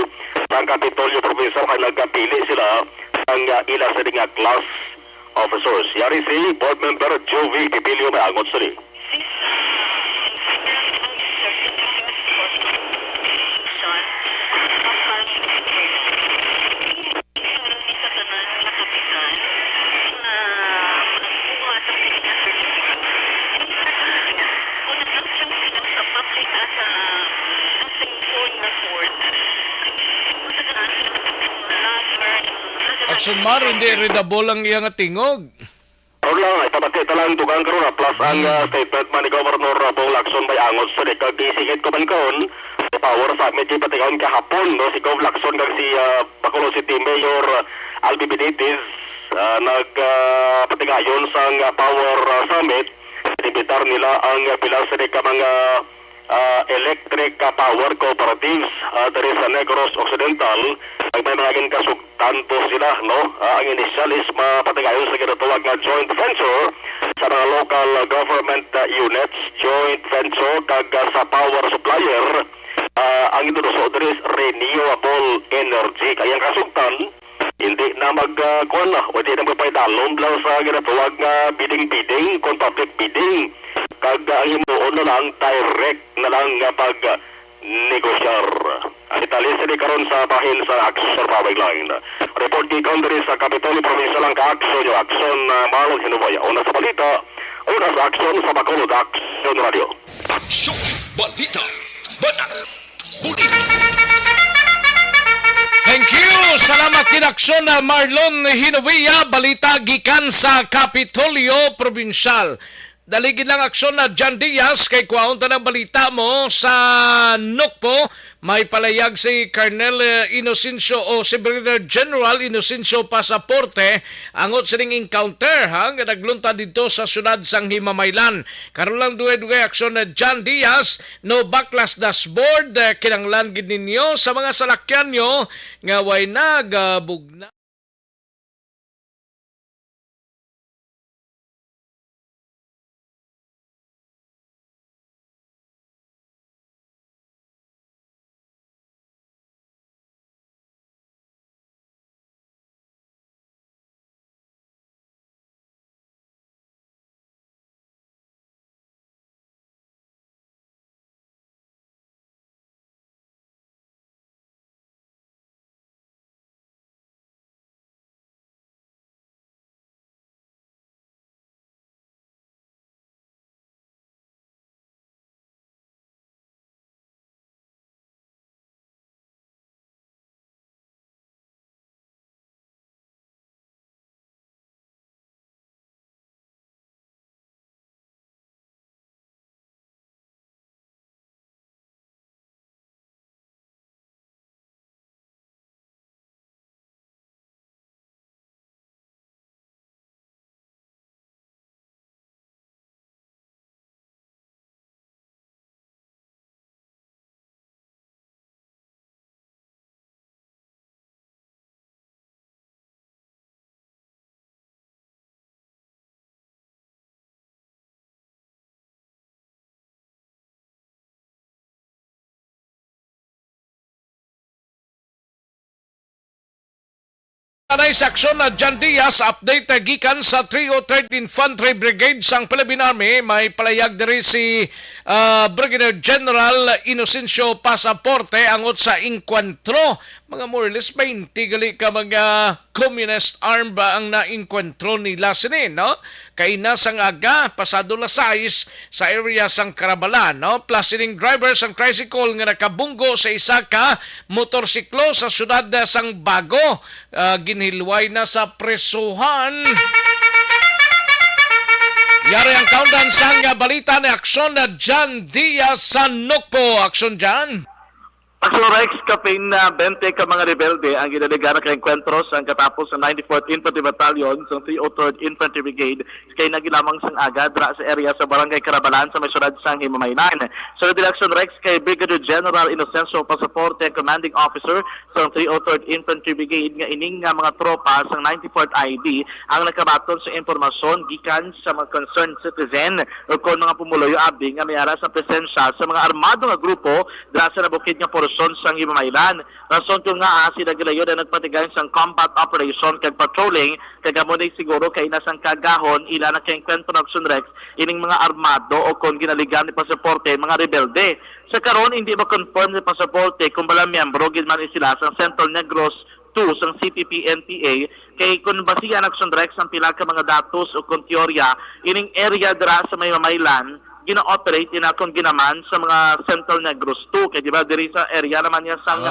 sa Kapitolyo Provincial kay nagpili sila ang ila sa nga class officers. Yari si board member Jovi Pepilio may angot sila. Action Mar, hindi readable ang iyang tingog. Lang, itabati talang dugang karon plus ang statement man ni Governor Bong Lacson may angot sa kag isigit ko man karon power sa medyo patigaon kahapon no si Gov Lacson kag si Bacolod City Mayor Albi Benitez patigayon sa power summit. Inimbitar nila ang pila sa mga electric power cooperatives dari sa Negros Occidental. Ay may mga kasugtan po sila, no? Ang initial is mapatigayon sa ginatawag na joint venture sa mga local government units, joint venture kag sa power supplier. Ang itutuso diri is renewable energy. Kaya ang kasugtan, hindi na magkuhan na, o hindi na magpaidalom lang sa ginatawag na bidding-bidding, kung public bidding. Kag ang himuon na lang, direct na lang pag-negosyar. Ang Italia sila karon sa bahin sa Action sa Pawag Line. Report kay Country sa Kapitolyo Provincial lang ka-action yung action Marlon Hinubaya. Una sa balita, una sa action sa Bacolod Action Radio. Aksyon! Balita! Banat! Bulit! Thank you! Salamat kinaksyon na Marlon Hinovia, balita gikan sa Kapitolyo Provincial. Daligid lang aksyon na John Diaz kay kuwaon ta ng balita mo sa Nukpo. May palayag si Colonel Inocencio o si Brigadier General Inocencio Pasaporte angot sining encounter nga nagluntad dito sa syudad sang Himamaylan. Karon lang duwe-duwe aksyon na John Diaz no backlash dashboard kinanglan gid ninyo sa mga salakyan nyo nga way nagabugna. Anay sa aksyon na John Diaz, update gikan sa 303rd Infantry Brigade sang Philippine Army. May palayag diri si Brigadier General Inocencio Pasaporte angot sa inkwentro. Mga more or less 20 gali ka mga communist arm ba ang na-inkwentro nila sinin, no? Kay nasang aga, pasado la 6 sa area sang Carabalan, no? Plus sining driver sang tricycle nga nakabunggo sa isa ka motorsiklo sa syudad sang Bago. Ginhilway na sa presuhan. Yari ang countdown sang balita ni aksyon na John Diaz sa Nukpo. Aksyon dyan. Aksyon Rex, kapin na 20 ka mga rebelde ang ginaligaran kay enkwentro sang katapos sa 94th Infantry Battalion sa 303rd Infantry Brigade kay nagilamang sang aga dra sa area sa Barangay Carabalan sa may syudad sang Himamaylan. Sa Aksyon Rex kay Brigadier General Inocencio Pasaporte, Commanding Officer sa 303rd Infantry Brigade nga ining nga mga tropa sang 94th ID ang nakabaton sa impormasyon gikan sa mga concerned citizen o kon mga pumuloy abi nga may ara sa presensya sa mga armado nga grupo dra sa nabukid nga porson sang Himamaylan. Rason ko nga sila gilayo na nagpatigayon sang combat operation kag patrolling kag amunay siguro kay nasang kagahon ila na kay kwento ng Aksyon Rex ining mga armado o kon ginaligan ni Pasaporte mga rebelde. Sa karon hindi ba confirm ni Pasaporte kung bala miyembro gid man sila sa Central Negros 2 sang CPP-NPA kay kung basihan ng Aksyon Rex ang pila ka mga datos o kung teorya ining area dira sa may Mamaylan gina-operate na kung ginaman sa mga Central Negros 2 kay di ba diri sa area naman niya sang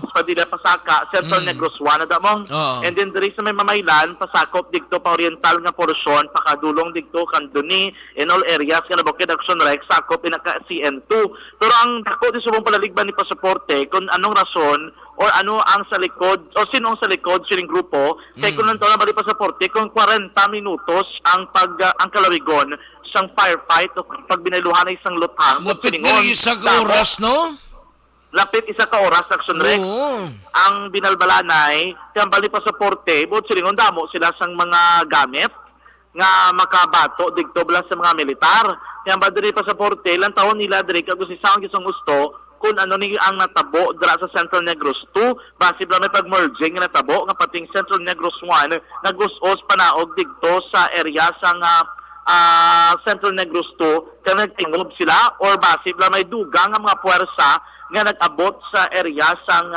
Padilla Pasaka Central Negros 1 na damong and then diri sa may Mamaylan pasakop digto pa oriental nga porsyon pakadulong digto Candoni in all areas nga nabukid Aksyon Rex sakop pinaka CN2 pero ang dako di subong palaligban ni Pasaporte kung anong rason or ano ang sa likod o sino ang sa likod sining grupo kay kung nanto na bali Pasaporte kung 40 minutos ang ang kalawigon sang firefight o pag binailuhan na isang lutang. Lapit na isang oras, no? Lapit isa ka oras, Aksyon Rex. Ang binalbalanay, kaya bali Pasaporte, buot silingon damo sila sang mga gamit nga makabato digto bala sa mga militar. Kaya bali Pasaporte, ilang taon nila diri kag si sang gisang gusto kung ano ni ang natabo dira sa Central Negros 2 base bala may pag-merging nga natabo nga pating Central Negros 1 nag-us-os panaog digto sa area sang Central Negros 2 kaya nagtingob sila or base bala may dugang nga mga puwersa nga nag-abot sa area sang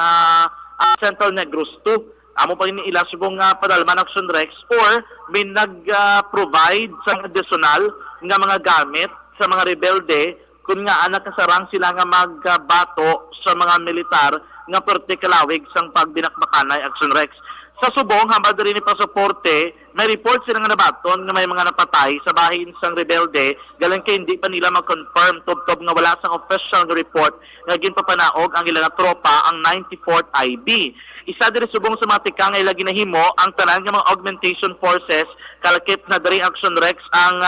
Central Negros 2. Amo pa rin ila subong padalman ng Aksyon Rex or may nag-provide sa additional nga mga gamit sa mga rebelde kung nga anak kasarang sila nga magbato sa mga militar nga partikulawig sang pagbinakbakanay Aksyon Rex. Sa subong, hambad rin ni Pasaporte, may report sila nga nabaton nga may mga napatay sa bahin sang rebelde galing kay hindi pa nila mag-confirm tub-tub nga wala sang official nga report nga ginpapanaog ang ilang tropa ang 94th IB. Isa diri subong sa mga tikang nga ila ginahimo ang tanan nga mga augmentation forces kalakip na diri Aksyon Rex ang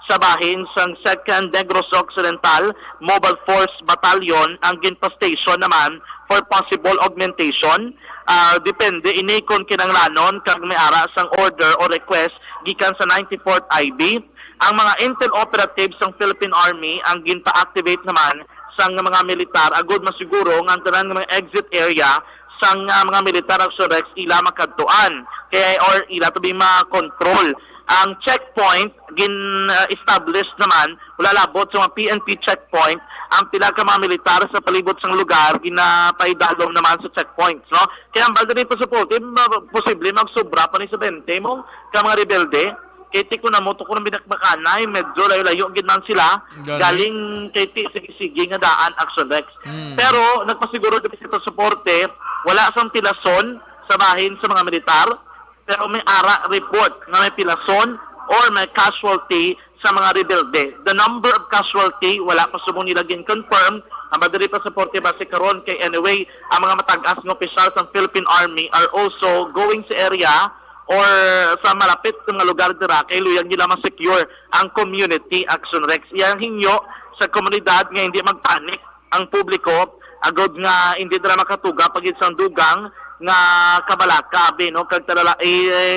sa bahin sang 2nd Negros Occidental Mobile Force Battalion ang ginpa-station naman for possible augmentation. Depende inikon kinanglanon kag may ara sang order o request gikan sa 94th IB. Ang mga intel operatives ng Philippine Army ang ginpa-activate naman sang mga militar agud masiguro nga ang tanan nga mga exit area sang mga militar Aksyon Rex ila makadtuan kaya or ila to be ma-control. Ang checkpoint gin-establish naman wala labot sa mga PNP checkpoint ang pila ka mga militar sa palibot sang lugar ginapaidalom naman sa checkpoints, no? Kaya ang bagay pa sa posible magsobra pa ni sa 20 mo ka mga rebelde kay tiko na mo to kung binakbakanay medyo layo-layo gid man sila galing kay sige nga daan Aksyon Rex. Pero nagpasiguro di sa suporte wala sang pilason sa bahin sa mga militar pero may ara report na may pilason or may casualty sa mga rebelde. The number of casualty, wala pa subong nila confirm. Ang madali pa Pasaporte base karon kay anyway, ang mga matag-as ng opisyal ng Philippine Army are also going sa area or sa malapit ng lugar dira kay luyang nila ma-secure ang community Aksyon Rex. Iyang hinyo sa komunidad nga hindi magpanik ang publiko agod nga hindi dira makatuga pag isang dugang nga kabalaka no kag talala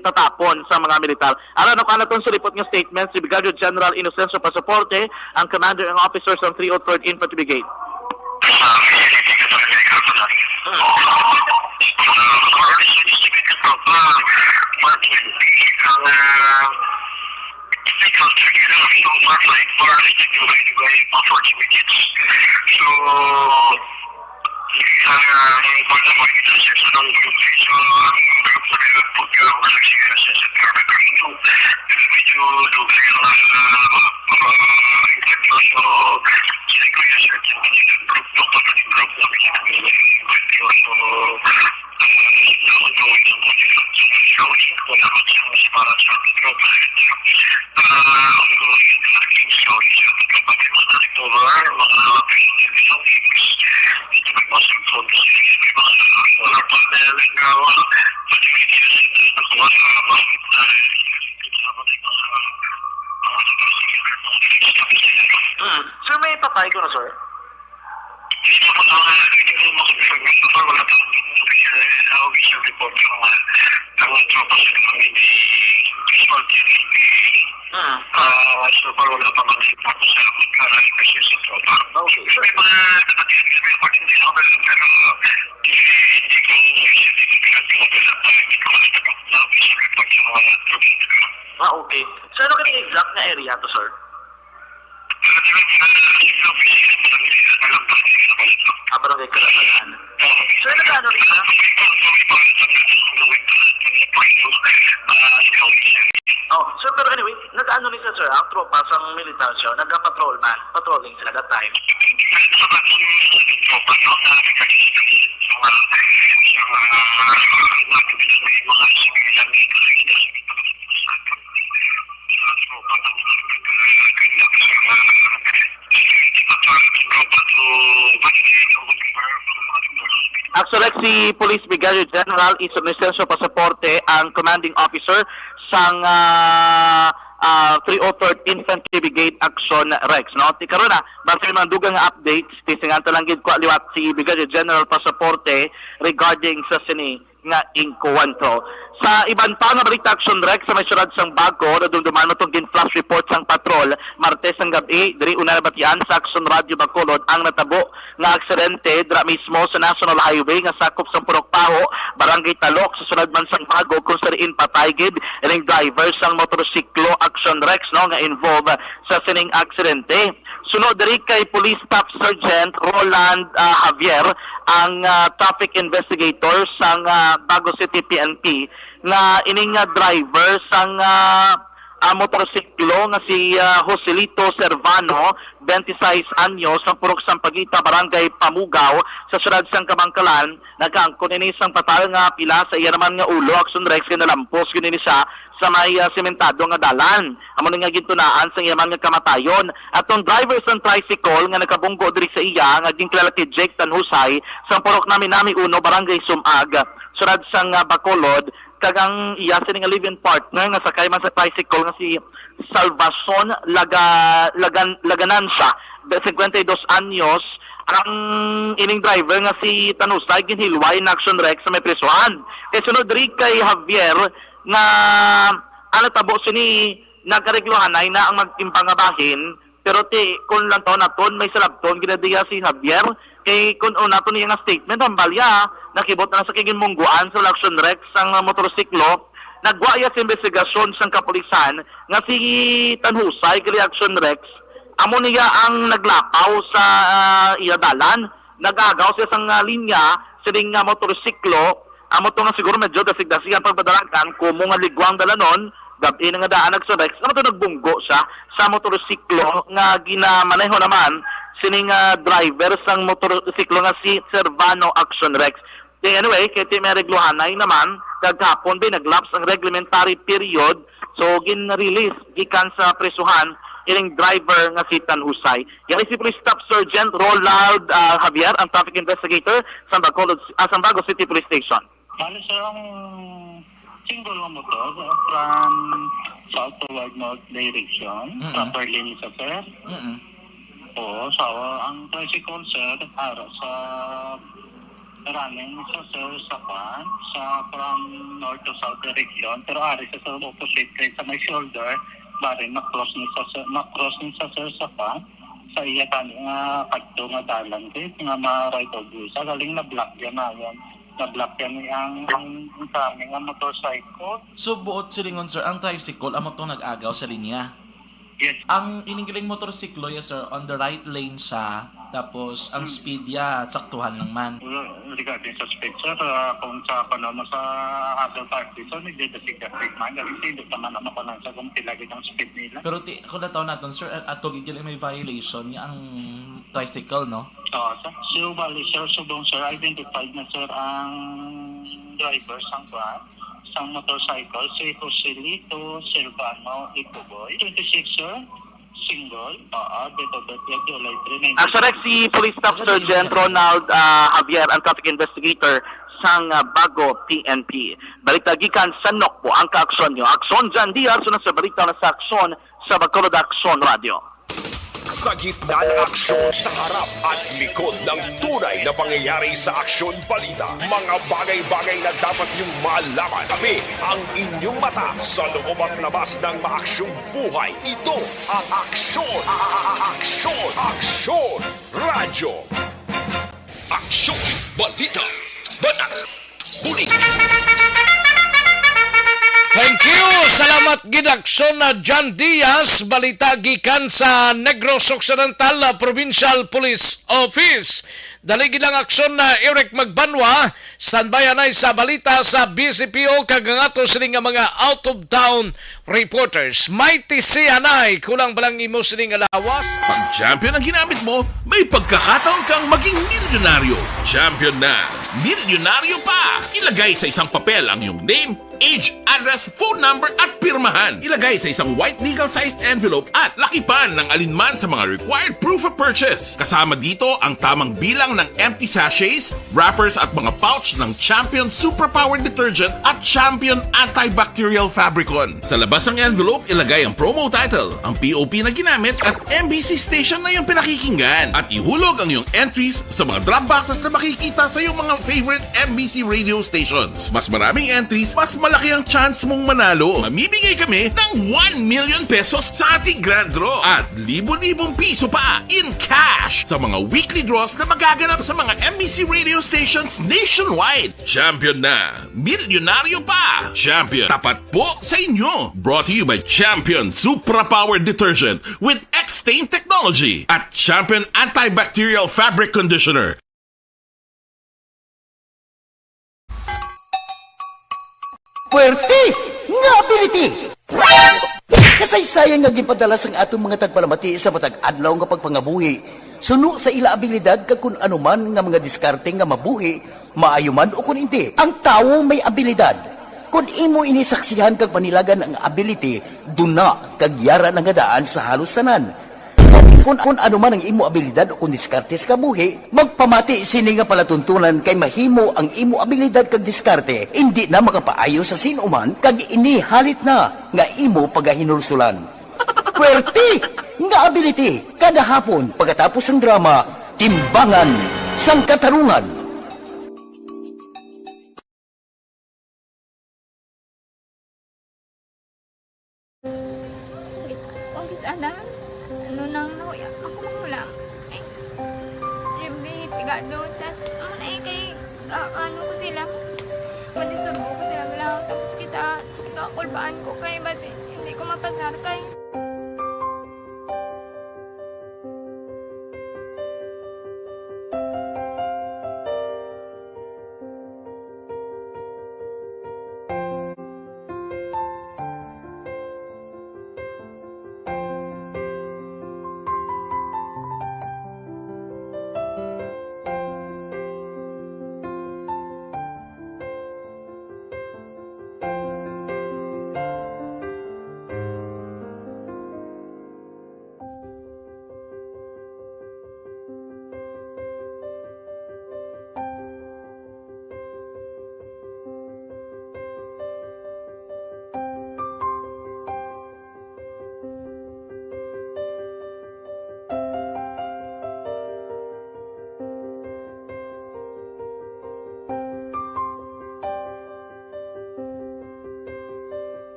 tatapon sa mga militar. Aron no kanaton sa report nga statement si Brigadier General Inocencio Pasaporte, ang commander and officers ng 303rd Infantry Brigade. Early sophisticated Martin, ang technical check nila. So, far listed yung ready by 40 minutes. So, important mo kita siya sa nang group. So, ang group na nila po yung malagsigas sa Carmen Carino. Medyo lugar yung infected. So, sila ko yung certain group to pagkating group na pinagpili. Sir, may patay ko na, sir? Okay. Sir, ano kami exact na area to, sir? Barangay Karabalan. Sir, nagkano rin ka? Oh, sir, pero anyway, nagkano rin sir, ang tropa sa militar siya, patrolling sila that time. Actually, si Police Brigadier General Isomesencio Pasaporte ang commanding officer sang 303rd Infantry Brigade Action Rex, no? Ti karon na basta mga dugang updates tisingan lang gid ko liwat si Brigadier General Pasaporte regarding sa sini nga inkuwento. Sa iban pa nga balita Action Rex sa may syudad sang Bago, nadumduman mo itong flash report sang patrol Martes ang gabi, diri una nabatian sa Action Radio Bacolod ang natabo nga aksidente dira mismo sa National Highway nga sakop sa Purok Paho, Barangay Talok sa sunod man sang Bago kung sariin patay gid ining driver sang motorsiklo Action Rex, no, nga involved sa sining aksidente. Sunod diri kay Police Staff Sergeant Roland Javier ang traffic investigator sang Bago City PNP nga ining driver sang motorsiklo nga si Joselito Servano, 26 anyos, sa Purok Sampaguita, Barangay Pamugaw, sa syudad sang Kabangkalan, nagkaangkon ini sang patal nga pila sa iya naman nga ulo, Action Rex, kinalampos kinini siya sa may sementado nga dalan. Amo nga gintunaan sa iya man nga kamatayon. Atong driver sang tricycle nga nakabunggo diri sa iya nga ginkilala kay Jake Tanhusay sa Purok Nami-Nami 1, Barangay Sumag, syudad sang Bacolod, kagang iya sining live-in partner nga sakay man sa tricycle nga si Salvacion Laganansa, 52 anyos, ang ining driver nga si Tanusay ginhilway na Action Rex sa may prisuhan. Kay sunod diri kay Javier nga tabo sini nagkaregluhanay na ang magtimpang pero kung lang taon naton may salabton ginadiya si Javier kay kung naton niya nga statement ang balya nakibot na sa kiging mungguan sa Action Rex ang motorsiklo nagwaya sa investigasyon sang kapulisan nga si Tanhusay kay Action Rex amo niya ang naglapaw sa iya dalan nagagaw siya sang linya sining motorsiklo amo to nga siguro medyo dasig-dasigan pagpadalagan kumo nga ligwang dalanon gabi na nga daan Action Rex amo to nagbunggo siya sa motorsiklo nga ginamaneho naman sining driver sang motorsiklo nga si Servano Action Rex. Anyway, kaya may regluhanay naman kagahapon ba naglapse ang reglementary period so gin-release gikan sa presuhan ining driver nga si Tanhusay. Yan si Police Staff Sergeant Roland Javier ang traffic investigator sa Bago City Police Station. Bale sir, ang single nga motor from south toward north direction, proper lane sa sir. Oo, so ang tricycle sir, para sa running sa sir sa pan, sa from north to south direction, pero ari sa opposite kay sa may shoulder, bari na-cross ni sa sir sa pan, sa iya tani nga kadto nga dalan kay nga ma-right of way, sa galing na block yan na yan. na-block yan ang kami nga motorcycle. So buot silingon sir, ang tricycle amo to nag-agaw sa linya. Yes. Ang iningiling motorsiklo ya sir, on the right lane siya, tapos ang speed ya tsaktuhan lang man. Regarding sa speed, sir, kung sa panahon sa other party, so nagdidasig ka speed man, kasi hindi naman ang mapanan sa kung tilagin ang speed nila. Pero kung nataw natin sir, at tugigil may violation niya ang tricycle, no? So bali sir, subong sir, identified na sir ang driver sang van, sang motorcycle, si Joselito Silvano Ipuboy, 26 sir, single, date of birth, July 3, 19. Sir, si Police Staff Sergeant Ronald Javier, ang traffic investigator sang Bago PNP. Balita gikan sa NOC po ang kaaksyon nyo. Aksyon dyan diyan, sunod sa balita na sa aksyon sa Bacolod Aksyon Radio. Sa gitna ng aksyon, sa harap at likod ng tunay na pangyayari sa aksyon balita, mga bagay-bagay na dapat niyong malaman. Kami ang inyong mata sa loob at labas ng maaksyong buhay. Ito ang aksyon, aksyon, radyo. Aksyon! Balita! Banat! Huli! Thank you! Salamat gidaksyon na John Diaz, balita gikan sa Negros Occidental Provincial Police Office. Daligi lang aksyon na Eric Magbanwa, standby na sa balita sa BCPO kagangato siling nga mga out-of-town reporters. Mighty Sianay, kulang balang imo siling alawas. Pag champion ang ginamit mo, may pagkakataon kang maging milyonaryo. Champion na! Milyonaryo pa! Ilagay sa isang papel ang iyong name, age, address, phone number at pirmahan. Ilagay sa isang white legal-sized envelope at lakipan ng alinman sa mga required proof of purchase. Kasama dito ang tamang bilang ng empty sachets, wrappers at mga pouch ng Champion Superpower Detergent at Champion Antibacterial Fabricon. Sa labas ng envelope, ilagay ang promo title, ang POP na ginamit at MBC station na yung pinakikinggan. At ihulog ang iyong entries sa mga drop boxes na makikita sa iyong mga favorite MBC radio stations. Mas maraming entries, mas malaki ang chance mong manalo. Mamimigay kami ng 1 million pesos sa ating grand draw at libo-libong piso pa in cash sa mga weekly draws na magaganap sa mga MBC radio stations nationwide. Champion na! Milyonaryo pa! Champion, tapat po sa inyo! Brought to you by Champion Supra Power Detergent with X-Stain Technology at Champion Antibacterial Fabric Conditioner. Puwerte nga ability! Kasaysayan nga gipadala sang atong mga tagpalamati sa matag adlaw nga pagpangabuhi. Suno sa ila abilidad kag kun anuman nga mga diskarte nga mabuhi, maayo man o kun hindi. Ang tawo may abilidad. Kung imo inisaksihan kag panilagan ang ability, duna kag yara nga daan sa halos tanan. Kung ano man ang imo abilidad o kung diskarte sa kabuhi, magpamati sini nga palatuntunan kay mahimo ang imo abilidad kag diskarte, hindi na makapaayo sa sinuman kag inihalit na nga imo pagahinulsulan. Puwerte nga ability, kada hapon pagkatapos ng drama, Timbangan sang Katarungan. Kung sana, ano nang nauya, ako mangulam. Ay, siyempre, pigado, tas, kay, ano ko sila, manisurbo ko sila lang, tapos kita, kakulbaan ko kay, basi, hindi ko mapasar kay.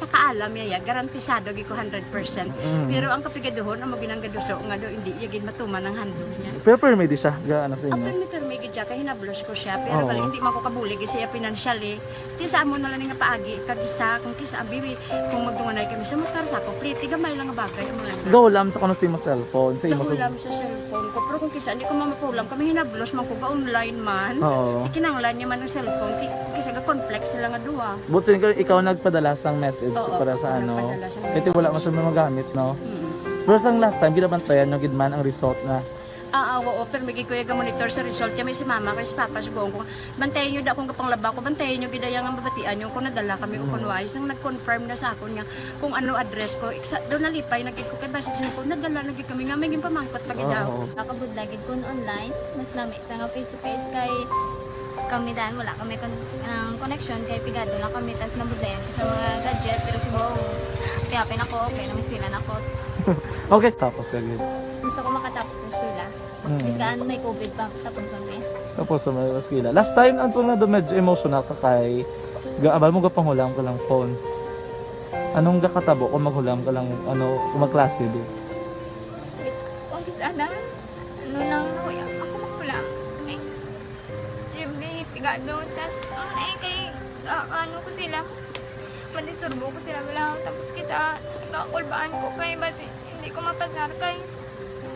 sa kaalam yaya garantisado gi ko 100%. Pero ang kapigaduhon ang maginanggaduso nga do hindi yagin matuman ang handog niya. Pero permit siya ga ano sa Ang inyo. permit gid siya kay hinablos ko siya pero Oo. bali hindi man ko kabulig siya financially. Ti sa amo na lang nga paagi kag isa kung kisa ang bibi kung magdunganay kami sa motor sa complete gamay lang nga bagay mo lang. Gawlam sa kuno sa imo cellphone, sa imo Nahulam sa cellphone ko pero kung kisa hindi ko mamapulam kami hinablos man ko ga online man. Oo. Ikinanglan niya man ang cellphone ti kisa ga complex sila nga duha. But so, ikaw nagpadala sang message Oo, para sa ako ano. nagpadala sang Kasi wala man siya magamit, no? Mm. Pero sang last time, ginabantayan nyo gidman ang result na. Oo, pero may kuya ga monitor sa result kami si mama kasi si papa si buong ko. Bantayan niyo da kung kapang laba ko, bantayan niyo gidayang ang babatian yung kung nadala kami o kunwais nang nag-confirm na sa ako niya kung ano address ko. Doon nalipay nagig ko kay basta ko nadala nagig kami nga may pamangkot pag daw. Nakabudlagid kun online, mas nami sa nga face to face kay kami dahil wala kami connection kay pigado lang kami tas nabudlayan ko sa mga gadget pero si buong piyapin ako okay na miskilan ako. Okay, tapos kagid. Gusto ko makatapos sa eskwela. Biskaan may COVID pa tapos ang Tapos sa mga skila. Last time, anto na do medyo emotional ka kay abal mo gapanghulam ka lang phone. Anong gakatabo kung maghulam ka lang ano kung magklase di? Kung sana, ano nang ako makulang. Eh, may pigado, tas kay ano ko sila. Mandisurbo ko sila lang. Tapos kita, kakulbaan ko kay basi hindi ko mapasar kay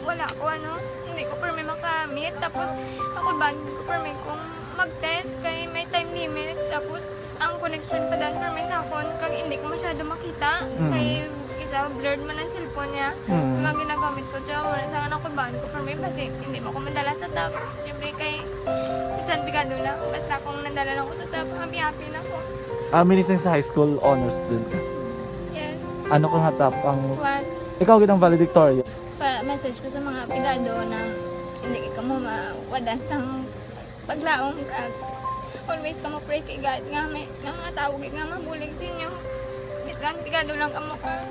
wala ko ano, hindi ko permi makamit. Tapos kakulbaan ko permi kung mag-test kay may time limit. Tapos ang connection pa dan permi sa phone kag hindi ko masyado makita. Kay kisa blurred man ang cellphone niya. Nga ginagamit ko siya, wala sa nakulbaan ko permi kasi hindi mo ko mandala sa tab. Siyempre kay isang bigado lang. Basta kung nandala lang ko sa tab, happy na ko. Minising sa high school honors student ka. Yes. Ano kang hatap ang What? ikaw gid ang valedictorian. Message ko sa mga pigado na hindi ka mo mawadan sang paglaong kag always ka mo pray kay God nga may nga tawag nga mabulig sa inyo. Biskan pigado lang ka mo ka.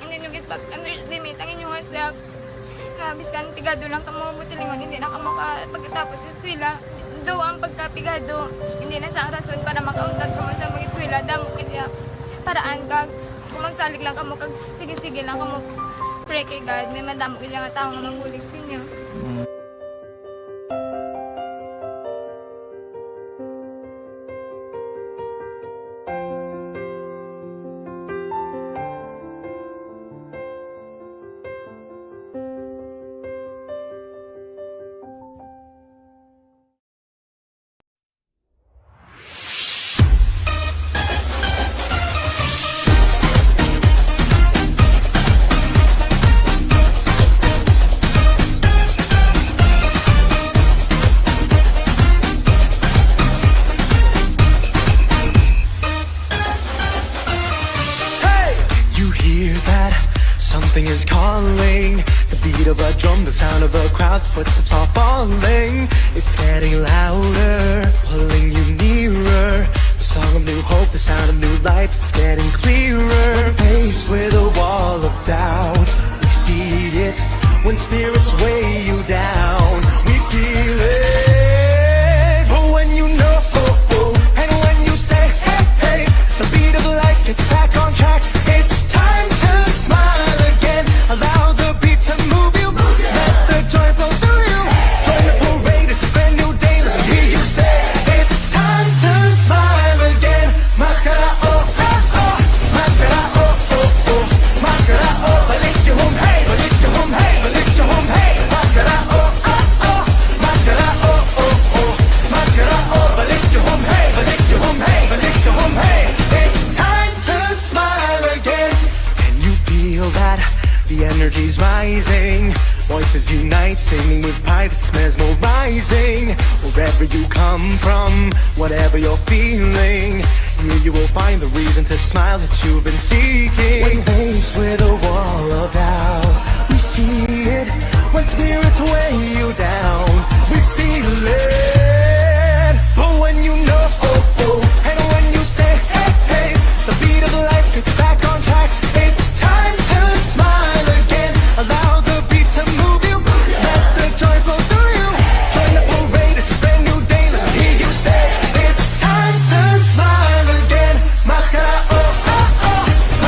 Hindi nyo git pag underestimate ang inyong self. Nga biskan pigado lang ka mo silingon hindi na ka mo ka pagkatapos sa eskwela. Do ang pagkapigado hindi na sa rason para makauntat ka mo sa mga eskwela damo kaya paraan kag kung magsalig lang ka mo kag sige-sige lang ka mo pray kay God may madamo kaya nga tao nga mabulig sa inyo. You hear that? Something is calling. The beat of a drum, the sound of a crowd, footsteps are falling. It's getting louder, pulling you nearer. The song of new hope, the sound of new life, it's getting clearer. Faced with a wall of doubt, we see it. When spirits weigh you down, we feel it. But when you know, and when you say, hey, hey, the beat of life gets back on track. It's time to smile again. Allow the beat to move you. Let the joy flow through you. Join the parade, it's a brand new day. Let me hear you say, it's time to smile again. Mascara, oh, oh, oh. Mascara, oh, oh, oh. Mascara, oh, balik your home, hey, balik your home, hey, balik your home, hey. Mascara, oh, oh, oh. Mascara, oh, oh, oh. Mascara, oh, balik your home, hey, balik your home, hey, balik your home, hey. It's time to smile again. Can you feel that? The energy's rising. Voices unite, singing with pride, it's mesmerizing. Wherever you come from, whatever you're feeling, here you will find the reason to smile that you've been seeking. When faced with a wall of doubt, we see it. When spirits weigh you down, we feel it. But when you know, and when you say, hey, hey, the beat of life gets back on track. It's time to smile again. Allow the beat to move you. Let the joy flow through you. Join the parade, it's a brand new day. Let me hear you say, it's time to smile again. Mascara, oh, oh, oh.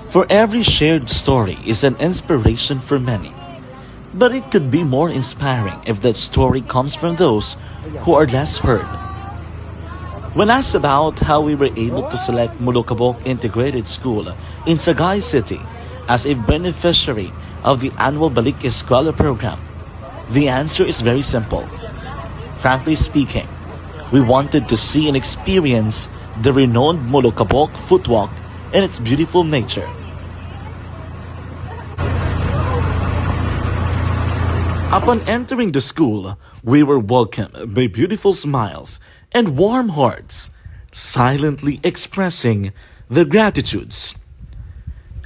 For every shared story is an inspiration for many. But it could be more inspiring if that story comes from those who are less heard. When asked about how we were able to select Mulukabok Integrated School in Sagay City as a beneficiary of the annual Balik Eskwela program, the answer is very simple. Frankly speaking, we wanted to see and experience the renowned Mulukabok footwalk in its beautiful nature. Upon entering the school, we were welcomed by beautiful smiles and warm hearts, silently expressing their gratitudes.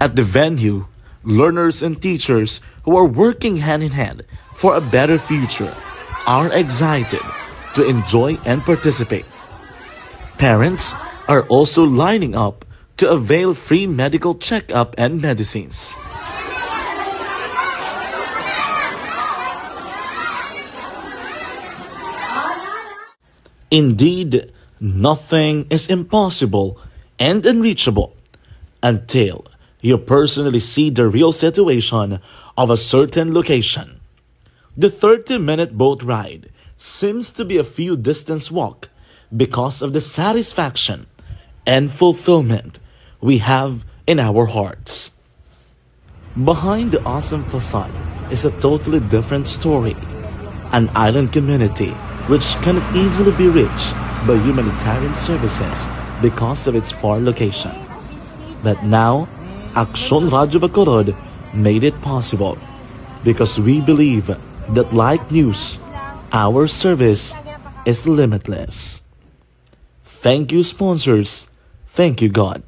At the venue, learners and teachers who are working hand in hand for a better future are excited to enjoy and participate. Parents are also lining up to avail free medical checkup and medicines. Indeed, nothing is impossible and unreachable until you personally see the real situation of a certain location. The 30-minute boat ride seems to be a few distance walk because of the satisfaction and fulfillment we have in our hearts. Behind the awesome facade is a totally different story. An island community which cannot easily be reached by humanitarian services because of its far location. But now, Aksyon Radyo Bacolod made it possible because we believe that like news, our service is limitless. Thank you, sponsors. Thank you, God.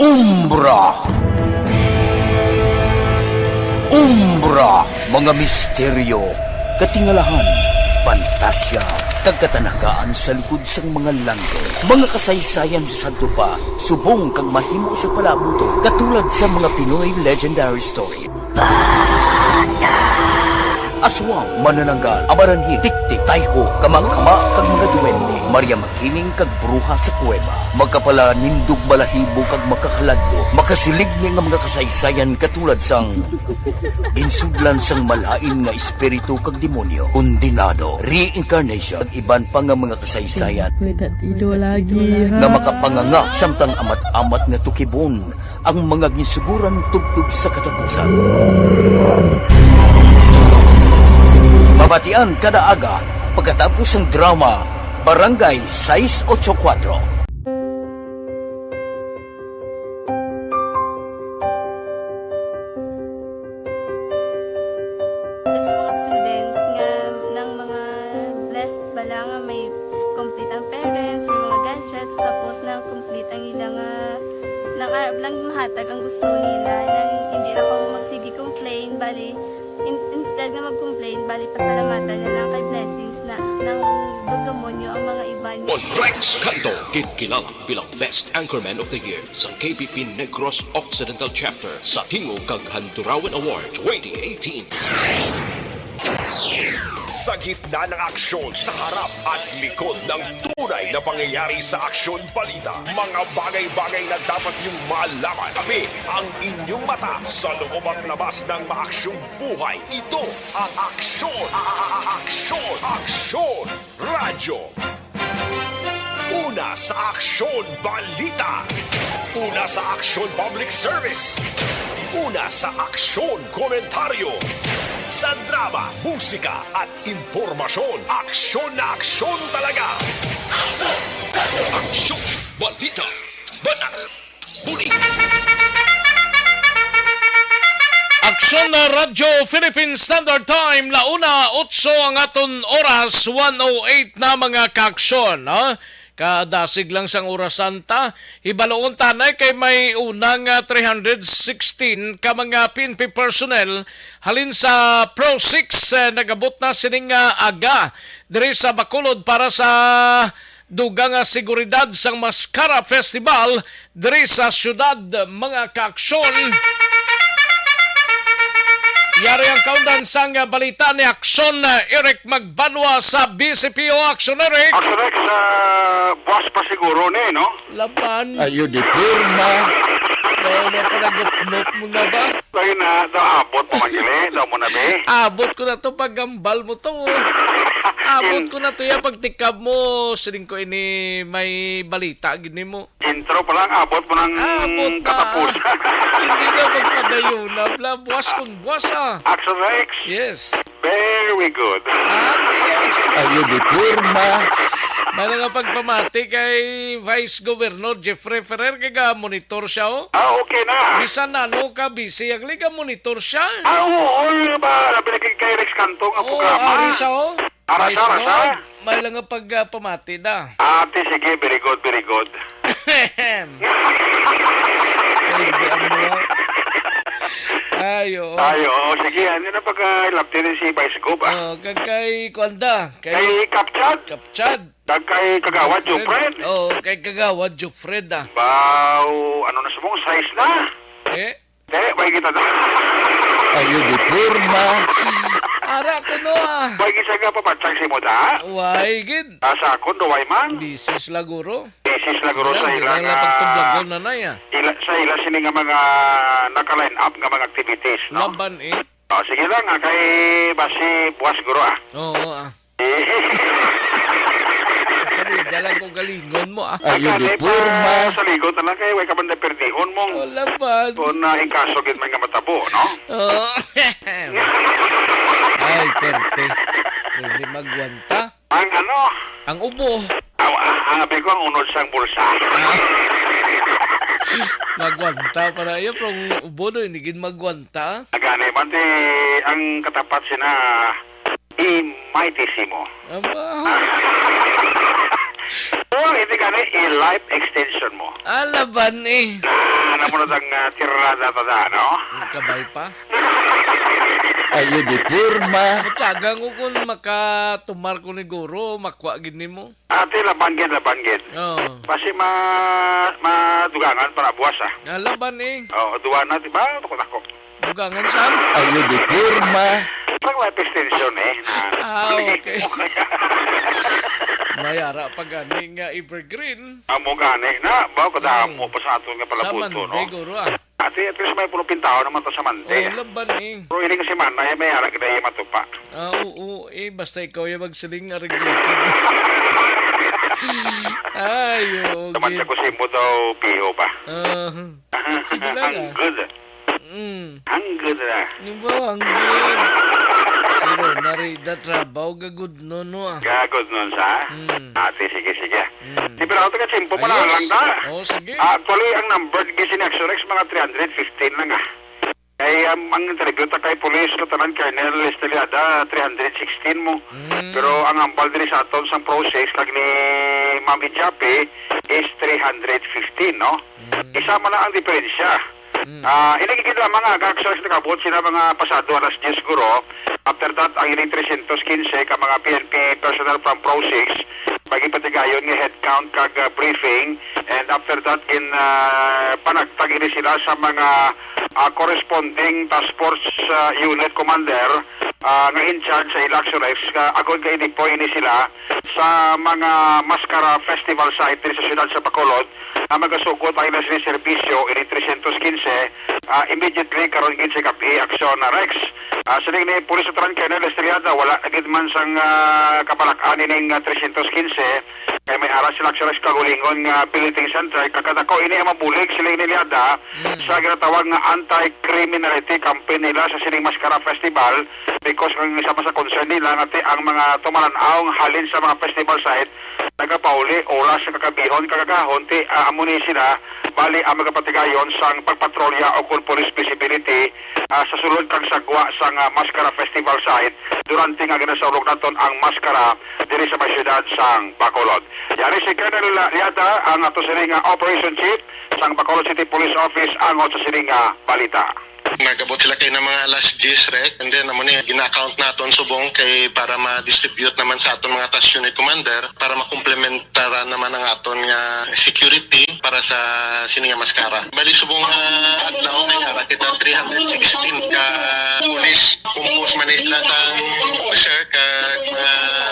Umbra! Umbra! Mga misteryo, katingalahan, pantasya, kagkatanagaan sa likod sang mga langit. Mga kasaysayan sa dupa, subong kag mahimo sa palabuto, katulad sa mga Pinoy legendary story. Aswang, manananggal, amaranhi, tiktik, tayho, kamang-kama, kag mga duwende, Maria Makining kag bruha sa kuweba, magkapala nindog balahibo kag makahaladlo, makasilig niya nga mga kasaysayan katulad sang ginsudlan sang malain nga espiritu kag demonyo, kondinado, reincarnation, kag iban pa nga mga kasaysayan nga makapanganga samtang amat-amat nga tukibon ang mga ginsuguran tugtog sa katapusan. Mabatian kada aga pagkatapos ng drama Barangay 684. Sa mga students nga ng mga blessed bala nga may complete ang parents, may mga gadgets, tapos na complete ang ilang nang arab lang mahatag ang gusto nila nang hindi na ako magsige complain bali instead nga mag-complain, bali pasalamatan na lang kay blessings na nang dudumonyo ang mga iba niya. Rex Canto, kilala bilang Best Anchorman of the Year sa KPP Negros Occidental Chapter sa Tingog kag Hanturawan Award 2018. Sa gitna ng aksyon, sa harap at likod ng tunay na pangyayari sa aksyon balita, mga bagay-bagay na dapat niyong malaman. Kami ang inyong mata sa loob at labas ng maaksyong buhay. Ito ang Aksyon! Aksyon! Aksyon! Radyo! Una sa Aksyon Balita. Una sa Aksyon Public Service. Una sa Aksyon Komentaryo. Sa drama, musika at impormasyon, aksyon na aksyon talaga. Aksyon Balita. Banat. Huli. Aksyon na Radyo Philippine Standard Time, launa 8 ang aton oras, 108 na mga kaaksyon. Kadasig lang sang orasan ta, ibaloon tanay kay may unang 316 ka mga PNP personnel halin sa Pro 6 nagabot na sining aga diri sa Bacolod para sa dugang nga seguridad sang Mascara Festival diri sa syudad mga kaaksyon. Yari ang kaundan sang balita ni Aksyon Eric Magbanwa sa BCPO. Aksyon Eric. Aksyon Eric, sa buwas pa siguro ni, no? Laban. Ayo di purma. Daw na panagup-nup mo na ba? Kaya na, daw abot mo magili, daw mo na be. Abot ko na to pag gambal mo to. Abot ko na to ya pagtikab mo. Siling ko ini may balita gini mo. Intro pa lang, abot mo ng katapos. Hindi na magpadayo na. Bla, buwas kung buwas ah. Action Rex? Yes. Very good. Ayo di purma. May nga pagpamati kay Vice Governor Jeffrey Ferrer kay monitor siya oh. Okay na. Bisan ano ka busy, agli ka monitor siya. Oo, ba pinagig kay Rex Cantong ang programa. Ari siya oh. Arasa. May nga pagpamati da. Ate, sige, very good, very good. Ayo. Sige, ano na pag-lapti rin si Vice Gov, ah? Kay Kwanda. Kay Kapchad. Kay Kagawad Jufred. Kay Kagawad Jufred, ah. Baw, ano na sa mong size na? May kita na. Ayo di purma. Ara ko no, ah. May gisa nga papatsang si mo da? Why, gid. Sa akon, do, why man? Bisis laguro. Sa ilang pagtublagon na na ya. Sa ilang sini nga mga naka-line up nga mga activities, no? Laban Sige lang, kay basi buwas guro, ah. Oo, ah. Saliga lang kung galingon mo, ah. Ayo di purma. Sa ligot na lang kayo, way ka banda perdihon mong. Laban. Kung ikasogit man nga matabo, no? Oo. Ay, perte. Hindi magwanta. Ang ano? Ang ubo. Ang abe ko ang unod sang bulsa. Magwanta para iyo, pero ang ubo no, hindi gin magwanta. Agani, mante, ang katapat sina i-mightisimo. Aba. Hindi gani, i-life extension mo. Alaban Namunod ang tirada tada, no? Kabay pa. Ayo di purma. Matagang ko kung makatumar ko ni Guro, makwa gini mo. Ate, labanggit. Oo. Kasi madugangan para buwas, ah. Alaban duwa na, diba? Takot. Dugangan saan? Ayo di purma. Pag life extension, Okay. Mayara pa gani nga evergreen. Amo gani na, ba kada mo pa sa ato nga pala Sa buto, no? Monday, Guro, ah. Ate, at least may puno pintaw naman to sa Monday. Laban Pero hindi kasi man, may harap na yung matupa. Oo, basta ikaw yung magsiling ariglated. Ay, okay. Naman sa kusimbo daw, piho pa. Sige lang, Ang good. Ang good na. Diba, ang good. Siro, narida trabaho, gagod no, ah. Gagod nun sa? Ate, sige. Di pero ako simpo pa lang da. Sige. Actually, ang number, gisi ni Axorex, mga 315 lang, ah. Ay, ang interview ta kay Police Lieutenant Colonel Esteliada, 316 mo. Pero ang ambal din sa aton sa process, lag ni Mami Jape, is 315, no? Isama na ang diferensya. Inigigit lang mga kaksos na kabot sila mga pasado alas 10 siguro. After that, ang ining 315 ka mga PNP personnel from process, pagipatigayon ni head count kag briefing, and after that, panagtagini sila sa mga corresponding task force unit commander nga in charge sa election rights. Agod kayo po ini sila sa mga Mascara Festival site sa siyudad sa Bacolod, magasugod ay na sineservisyo ini 315 immediately karon gid sa kapi aksyon na Rex. Sining ni Police Lieutenant Colonel Estrellada, wala agad man sang kapalakan ning 315 kay may aras sila aksyon sa kagulingon nga billeting center. Kakadako ini ang mabulig siling niliada sa ginatawag nga anti-criminality campaign nila sa sining Mascara Festival, because ang isa pa sa concern nila nga ang mga tumalanaw halin sa mga festival site nagapauli oras sa kakabihon kagagahon ti amuni sila bali ang magapatigayon sang pagpatrolya o kung police visibility sa sulod kang sagwa sang Mascara Festival site durante nga ginasulog naton ang Mascara diri sa syudad sang Bacolod. Yari si Colonel Liada ang ato sining Operation Chief sang Bacolod City Police Office ang sa sining balita. Nagabot sila kay ng mga alas 10 rek, and then amo ni gina-account naton subong kay para ma-distribute naman sa aton mga task unit commander para makomplementara naman ang aton nga security para sa sini nga maskara. Bali subong adlaw kay ara kita 316 ka pulis kumpos man sila sa officer ka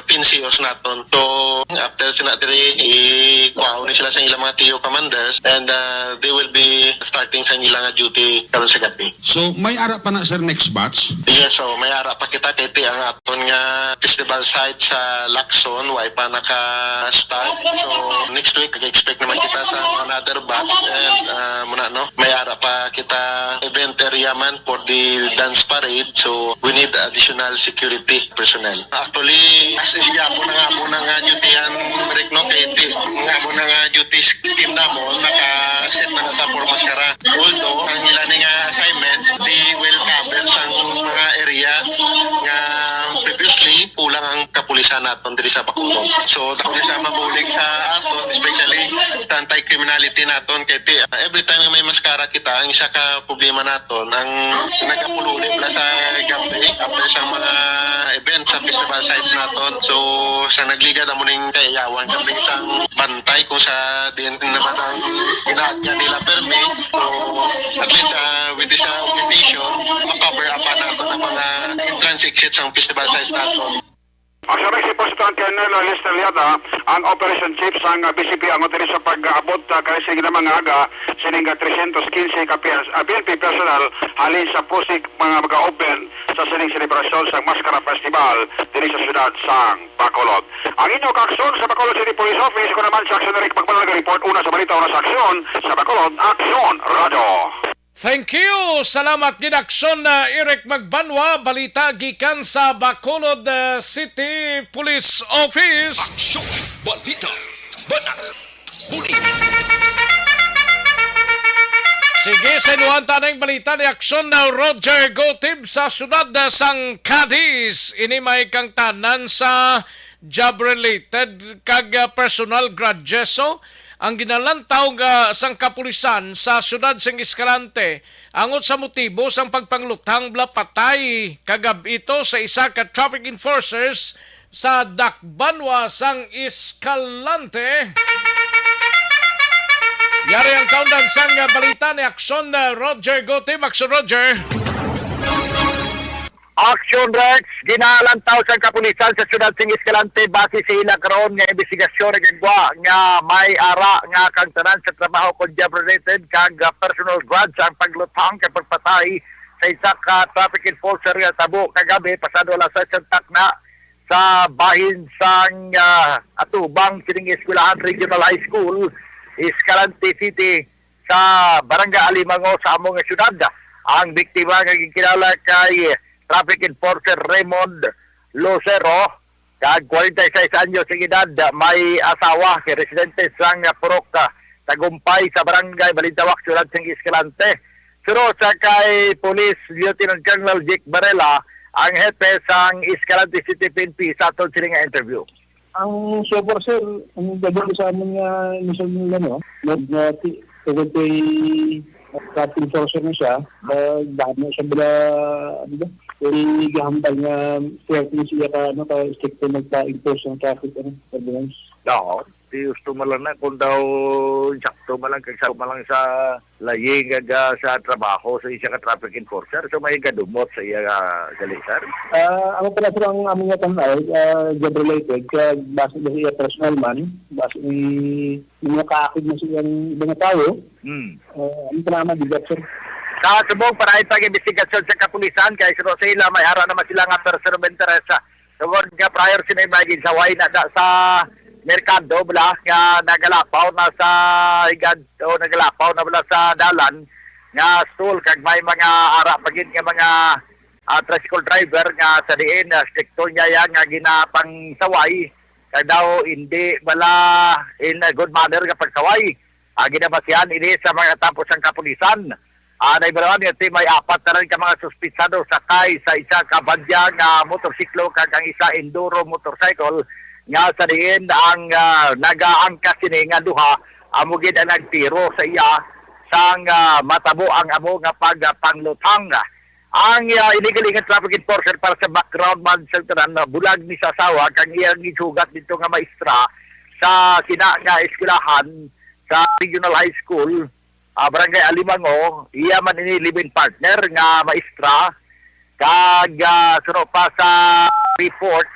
PNCOs naton. So after sila diri i-kuha ni sila sa ilang mga TO commanders and they will be starting sa ilang duty karon sa gabi. So may ara pa na sir next batch? Yes, so may ara pa kita kay ang aton nga festival site sa Lacson way pa naka-start. So next week expect naman kita sa another batch and muna no may ara pa kita event area man for the dance parade, so we need additional security personnel. Actually as is gyapon nga mo nga dutyan rek no kay nga mo nga duty team namo naka-set na sa for maskara. Although ang ilan nga assignment they will cover sa mga area nga previously kulang ang kapulisan naton diri sa Bacolod. So dako sa mabulig sa aton especially sa anti-criminality naton kay every time nga may maskara kita ang isa ka problema naton ang nagapululi pala sa gabi after sa mga event sa festival sites naton. So sa nagligad amo ning kayawan kami isang bantay kung sa din naman ang ginagya nila permit. So at least with this invitation ma-cover up natin ang mga entrance exits sa festival sites natin. Ang sarang si President Colonel Lester Liada, ang Operation Chief sang BCP ang sa pag-abot kay sige na mga aga sining 315 ka PNP personnel halin sa pusik mga mag-open sa sining selebrasyon sa Maskara Festival diri sa siyudad sang Bacolod. Ang inyo kaakson sa Bacolod City Police Office ko naman sa Action Eric Magmalaga report una sa balita una sa aksyon sa Bacolod Action Radio. Thank you! Salamat ginaksyon na Eric Magbanwa, balita gikan sa Bacolod City Police Office. Aksyon! Balita! Banat! Huli! Sige, sinuhan tanang balita ni aksyon na Roger Gotib sa syudad sang Cadiz. Ini may kang tanan sa job-related kag personal grudgeso. Ang ginalantaw sang kapulisan sa syudad sang Escalante angot sa motibo sang pagpanglutang bla patay kagab ito sa isa ka traffic enforcers sa Dakbanwa sang Escalante. Yari ang kaundan sang balita ni aksyon na Roger Gotim. Aksyon Roger. Action Rex, ginalantaw sa kapulisan sa siyudad sing Escalante base sa ilang karoon nga investigasyon na gagwa nga may ara nga kang tanan sa trabaho con job-related kag personal grudge ang paglutang kag pagpatay sa isa ka traffic enforcer nga tabo kagabi pasado alas 6 na sa bahin sang atubang sining Eskwelahan Regional High School, Escalante City sa Barangay Alimango sa among siyudad. Ang biktima nga gikilala kay traffic enforcer Raymond Lucero, kag 46 anyos sa edad, may asawa, si residente sang Purok, Tagumpay sa Barangay Balintawak, syudad sang Escalante. Suro sa kay Police Lieutenant Colonel Jake Barela, ang hepe sang Escalante City PNP sa atong sining interview. Ang super sir, ang gagawin sa amin nga initial nila, no? Tugod kay traffic enforcer na siya, dahil na siya bila, ano ba? Kaya gahambal nga threatening siya ka stricto nagpa-enforce ng traffic ordinance. Oo, di gusto mo lang na kung daw sakto malang sa laying sa trabaho sa isa ka traffic enforcer. So may gadumot sa iya galisar. Ano pala sir ang aming tanay, job-related, kaya base na siya personal man, base ni mga kaakid na siyang ibang tao. Ano pala naman, bigat sir? Sa subong para itag investigasyon sa kapulisan kay sino sa ila may ara naman sila nga person of interest. Tungod nga prior sinimagin sa way na sa merkado bala nga nagalapaw na sa higad o nagalapaw na bala sa dalan nga stool kag may mga ara pagin nga mga tricycle driver nga sa diin stricto niya nga ginapang saway kay daw hindi bala in a good manner nga pagsaway. Ginabasihan ini sa mga tapos ang kapulisan. Naibarawan nga may apat na rin ka mga suspitsado sakay sa isa ka badya nga motorsiklo kag ang isa enduro motorcycle nga sa diin ang nagaangkas sini nga duha amugid ang nagtiro sa iya sang matabo ang amo nga pagpanglutang. Ang illegal traffic enforcer para sa background man sa tanan bulag ni sasawa kang iyang gisugat dito nga maestra sa kina nga eskwelahan sa Regional High School, Barangay Alimango. Iya man ini live-in partner nga maestra kag suno pa sa report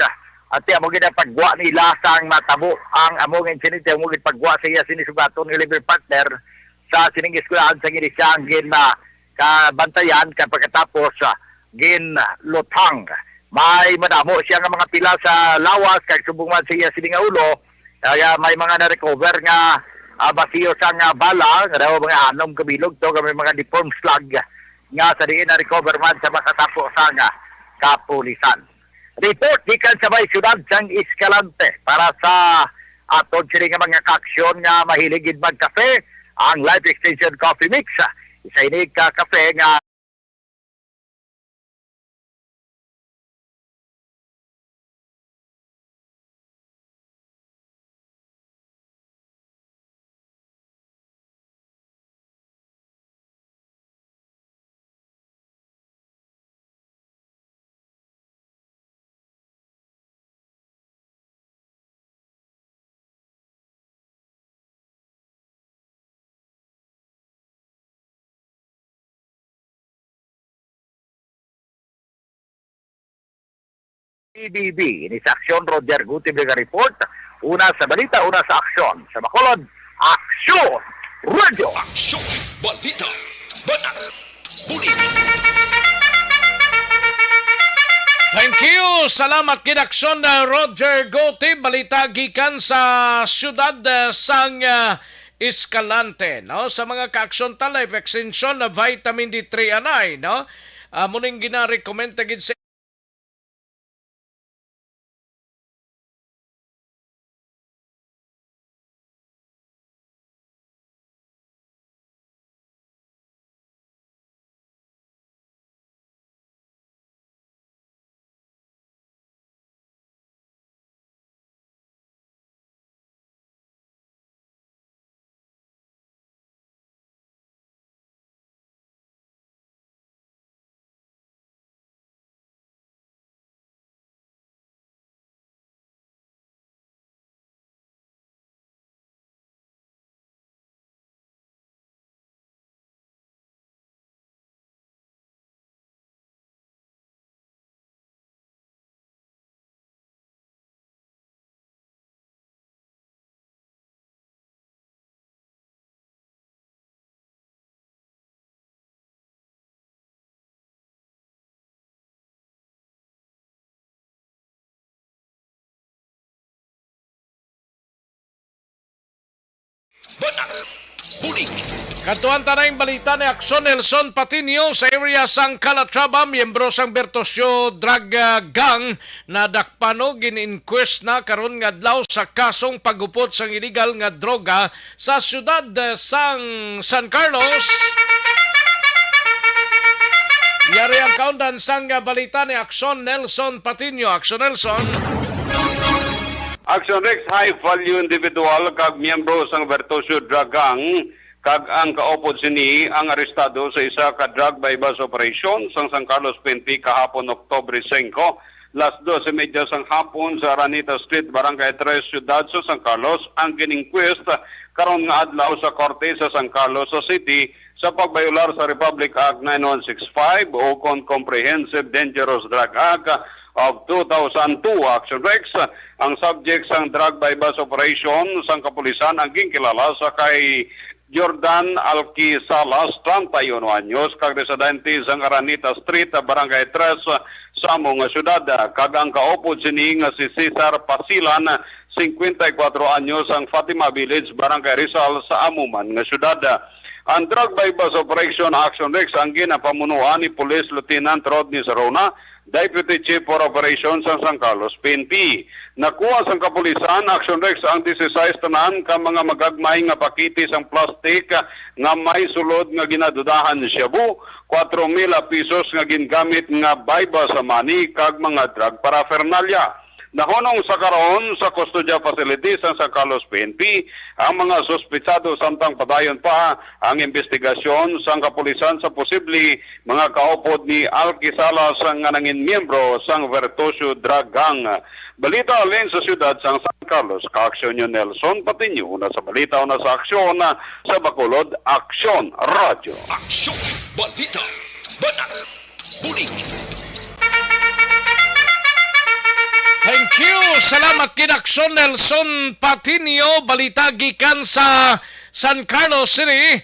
at amo gid pagwa nila sang matabo ang among incident amo gid pagwa sa iya sinisugaton nga live-in partner sa sining eskwelahan sa ginisang gin na kabantayan pagkatapos gin lutang. May madamo siya nga mga pila sa lawas kag subong man siya sining ulo. Kaya may mga na-recover nga basiyo sa nga bala nga daw mga anom kabilog to may mga deformed slug nga sa diin na-recover man sa makatapo sa nga kapulisan. Report gikan sa may syudad sang Escalante para sa aton sini nga mga kaaksyon nga mahilig gid magkape ang Life Extension Coffee Mix. Isa ini ka kape nga PBB. Ini sa aksyon, Roger Guti Vega Report. Una sa balita, una sa aksyon. Sa Bacolod, Aksyon Radio. Aksyon, balita, banat, huli. Thank you. Salamat kinaksyon na Roger Gotti. Balita gikan sa siyudad sang Escalante. No? Sa mga kaaksyon ta, life extension na vitamin D3 anay. No? Muning gina-recommend tagid sa banat, huli. Katuan tanay balita ni Akson Nelson Patinio sa area sang Calatrava, miyembro sang Bertosio Drug Gang na dakpano gin-inquest na karon nga adlaw sa kasong pagupot sang illegal nga droga sa siyudad sang San Carlos. Yari ang kaundan sang balita ni Akson Nelson Patinio. Akson Nelson. Action Rex high value individual kag miyembro sang Bertosio Drug Gang kag ang kaupod sini ang arestado sa isa ka drug bypass operation sang San Carlos PNP kahapon Oktubre 5, las 12:30 sang hapon sa Araneta Street, Barangay 3, Ciudad sa San Carlos ang gininquest karon nga adlaw sa korte sa San Carlos sa City sa pagbayular sa Republic Act 9165 o Comprehensive Dangerous Drug Act of 2002. Action Rex, ang subject sang drug bypass operation sang kapulisan ang ginkilala sa kay Jordan Alki Salas, 31 anyos, kag residente sang Araneta Street, Barangay 3 sa among syudad. Kag ang kaupod sini nga si Cesar Pasilan, 54 anyos, ang Fatima Village, Barangay Rizal sa amuman nga syudad. Ang drug bypass operation Action Rex ang ginapamunuan ni Police Lieutenant Rodney Sarona, Deputy Chief for Operations sa San Carlos PNP. Nakuha sang kapulisan Action Rex ang 16 tanan ka mga magagmay nga pakiti sang plastic nga may sulod nga ginadudahan Shabu, 4,000 pesos nga gingamit nga bypass sa money kag mga drug paraphernalia. Nahunong sa karon sa custodial facilities sa San Carlos PNP ang mga suspitsado samtang padayon pa ang investigasyon sa kapulisan sa posible mga kaupod ni Alquisalas nga nangin miyembro sang Vertusio Drug Gang. Balita alin sa siyudad sang San Carlos, Kaaksyon yun Nelson Patiño na sa balita na sa aksyon sa Bacolod, Aksyon Radio. Aksyon! Balita! Banat! Bulig! Thank you. Salamat kinaksyon Nelson Patiño. Balita gikan sa San Carlos City.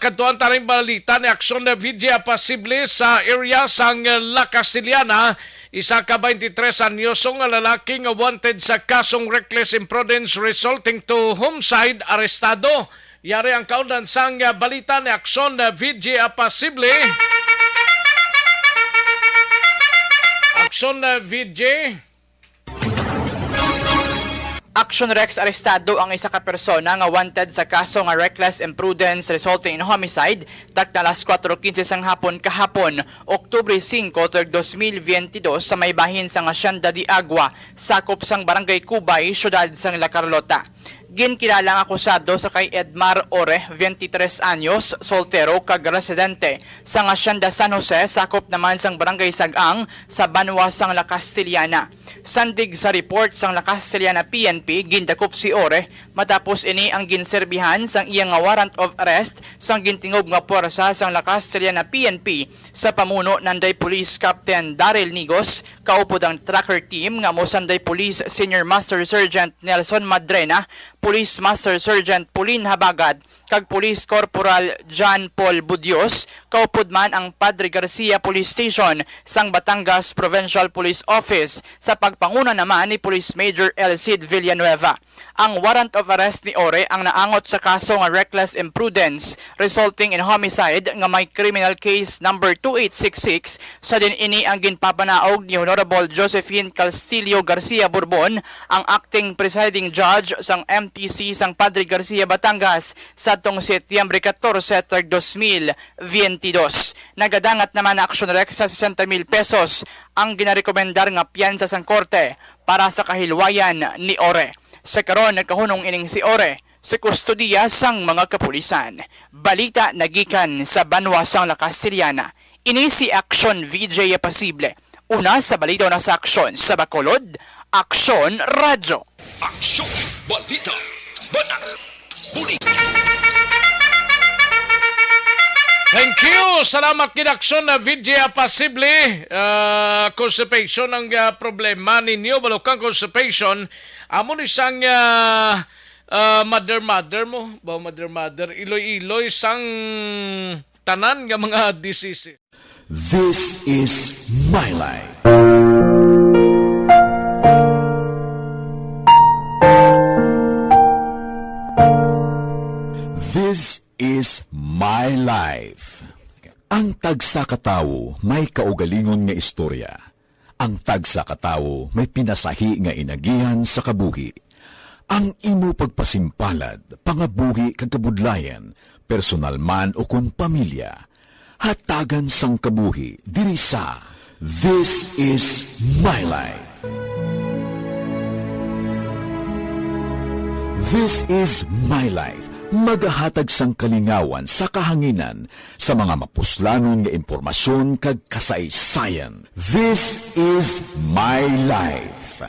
Kantuan taring balita ni Aksyon na Vidya Pasible sa area sang La Castillana. Isa ka 23 anyosong lalaking wanted sa kasong reckless imprudence resulting to homicide arestado. Yari ang kaudan sang balita ni Aksyon na Vidya Pasible. Aksyon na Vidya. Action Rex arestado ang isa ka persona nga wanted sa kaso nga reckless imprudence resulting in homicide tak na alas 4:15 sang hapon kahapon, Oktubre 5, 2022 sa may bahin sa Hacienda de Agua, sakop sang Barangay Cubay, siyudad sang La Carlota. Ginkilalang akusado sa kay Edmar Ore, 23 anyos, soltero kag residente sa Hacienda San Jose, sakop naman sang Barangay Sagang sa Banwa sang La Castillana. Sandig sa report sang La Castillana PNP, gindakop si Ore matapos ini ang ginserbihan sang iyang warrant of arrest sang gintingog nga puwersa sang La Castillana PNP sa pamuno nanday Police Captain Daryl Nigos, kaupod ang tracker team nga mosanday Police Senior Master Sergeant Nelson Madrena, Police Master Sergeant Pauline Habagad, kag Police Corporal John Paul Budios, kaupod man ang Padre Garcia Police Station sang Batangas Provincial Police Office sa pagpanguna naman ni Police Major El Cid Villanueva. Ang warrant of arrest ni Ore ang naangot sa kaso nga reckless imprudence resulting in homicide nga may criminal case number 2866 sa din ini ang ginpapanaog ni Honorable Josephine Castillo Garcia Bourbon, ang acting presiding judge sang MTC sang Padre Garcia Batangas sa tong Setyembre 14, 2022. Nagadangat naman na Action Rex sa 60,000 pesos ang ginarekomendar nga piyansa sang korte para sa kahilwayan ni Ore. Sa karon nagkahunong ining si Ore sa kustodiya sang mga kapulisan. Balita nagikan sa Banwa sang La Castillana. Ini si Action VJ Pasible. Una sa balita na sa Aksyon sa Bacolod, Aksyon Radio. Aksyon! Balita! Banat! Bulig! Thank you. Salamat kinaksyon na Vidya Pasible. Constipation ang problema ninyo. Balukang constipation. Amo ni sang mother mo. Mother. Iloy-iloy sang tanan nga mga diseases. This is my life. This is my life. Ang tagsa katawo may kaugalingon nga istorya. Ang tagsa katawo may pinasahi nga inagihan sa kabuhi. Ang imo pagpasimpalad, pangabuhi kag kabudlayan, personal man o kung pamilya, hatagan sang kabuhi diri sa This is my life. This is my life. Magahatag sang kalingawan sa kahanginan sa mga mapuslanon nga impormasyon kag kasaysayan. This is my life.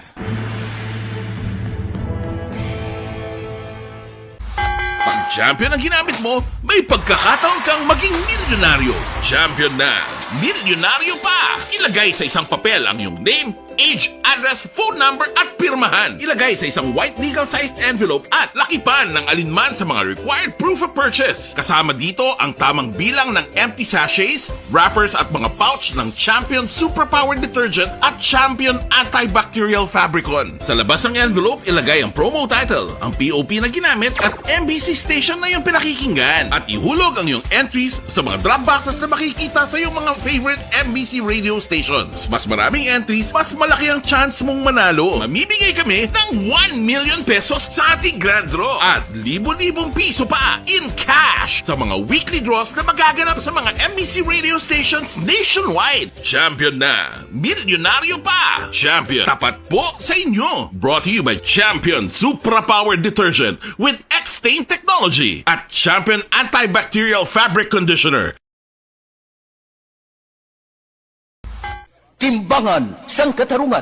Pag champion ang ginamit mo, may pagkakataon kang maging milyonaryo. Champion na! Milyonaryo pa! Ilagay sa isang papel ang iyong name, age, address, phone number at pirmahan. Ilagay sa isang white legal-sized envelope at lakipan ng alinman sa mga required proof of purchase. Kasama dito ang tamang bilang ng empty sachets, wrappers at mga pouch ng Champion Superpower Detergent at Champion Antibacterial Fabricon. Sa labas ng envelope, ilagay ang promo title, ang POP na ginamit at MBC station na iyong pinakikinggan. At ihulog ang iyong entries sa mga drop boxes na makikita sa iyong mga favorite MBC radio stations. Mas maraming entries, mas malaki malaki ang chance mong manalo. Mamimigay kami ng 1 million pesos sa ating grand draw at libo-libong piso pa in cash sa mga weekly draws na magaganap sa mga MBC radio stations nationwide. Champion na, milyonaryo pa. Champion, tapat po sa inyo. Brought to you by Champion Supra Power Detergent with X-Stain Technology at Champion Antibacterial Fabric Conditioner. Timbangan sang katarungan.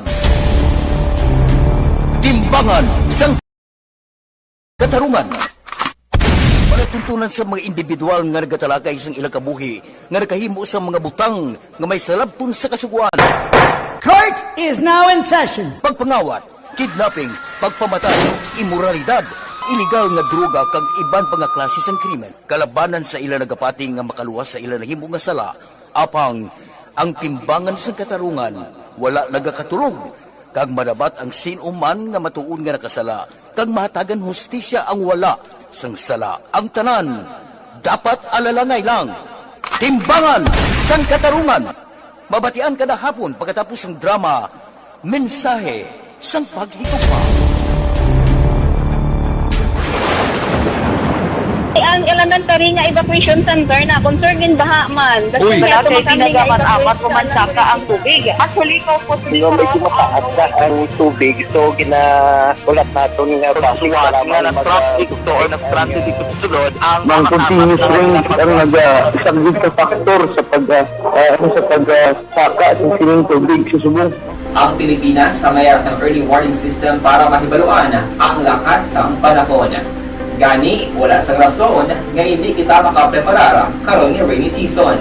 Timbangan sang katarungan. Palatuntunan sa mga individual nga nagatalakay sang ilang kabuhi nga nakahimo sa mga butang nga may salabton sa kasuguan. Court is now in session. Pagpangawat, kidnapping, pagpamatay, immoralidad, iligal nga droga kag iban pa nga klase sang krimen. Kalabanan sa ilang nagapati nga makaluwas sa ilang nahimo nga sala, apang ang timbangan sa katarungan wala nagakatulog kag madabat ang sinuman nga matuon nga nakasala kag mahatagan hustisya ang wala sang sala. Ang tanan dapat alalangay lang. Timbangan sang katarungan. Mabatian kada hapon pagkatapos ng drama Mensahe sang Paghigugma. Ang elementary nga evacuation center na concern din baha man. Uy, dati tinagaman apat pumansaka ang tubig. Actually, ikaw po medyo mataas na ang tubig. So, ginaulat natin nga pasuwaran nga nag-traffic to or nag-transit dito sa sulod. Ang continuous rain ang nag-sabit sa factor sa pagsaka sa sining tubig sa subong. Ang Pilipinas sa mayroon sa early warning system para mahibaluan ang lakat sa panahon. Gani, wala sa rason nga hindi kita makapreparar karon nga rainy season.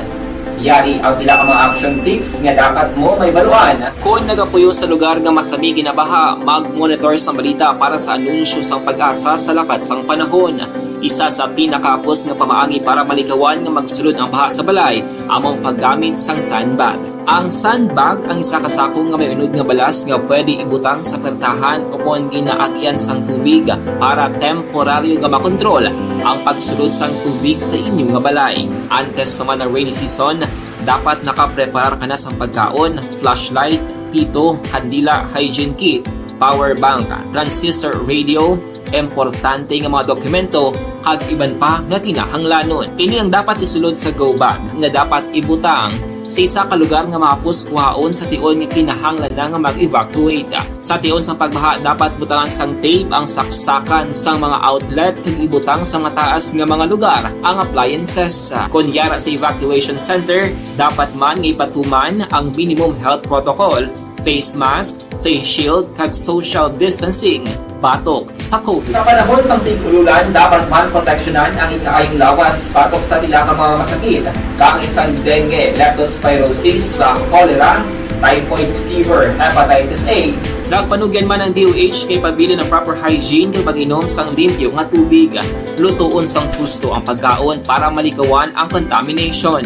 Yari ang ilang mga action tips nga dapat mo may baluan. Kung nagapuyo sa lugar nga masabi ginabaha, mag-monitor sa balita para sa anunsyo sang pag-asa sa lakat sang panahon. Isa sa pinakapos nga pamaagi para malikawan nga magsulod ang baha sa balay, among paggamit sang sandbag. Ang sandbag ang isa kasakong nga may unod nga balas nga pwede ibutang sa pertahan upon ginaagyan sang tubig para temporaryo nga makontrol ang pagsulod sang tubig sa inyong nga balay. Antes naman ng rainy season, dapat nakapreparar ka na sa pagkaon, flashlight, pito, kandila, hygiene kit, power bank, transistor radio, importante nga mga dokumento, kag iban pa nga kinahanglanon. Ini ang dapat isulod sa go bag nga dapat ibutang sa isa ka lugar nga mapus kuhaon sa tion nga kinahanglan na nga mag-evacuate. Sa tion sa pagbaha dapat butangan sang tape ang saksakan sang mga outlet kag ibutang sa mga taas nga mga lugar ang appliances. Kunyara sa evacuation center, dapat man nga ipatuman ang minimum health protocol, face mask, face shield kag social distancing batok sa COVID. Sa panahon sa tigululan, dapat man proteksyonan ang ikaayong lawas batok sa bilang mga masakit, kang isang dengue, leptospirosis, cholera, typhoid fever, hepatitis A. Nagpanugyan man ang DOH kay pabili ng proper hygiene kay pag-inom sang limpyo nga tubig. Lutuon sang husto ang pagkaon para malikawan ang contamination.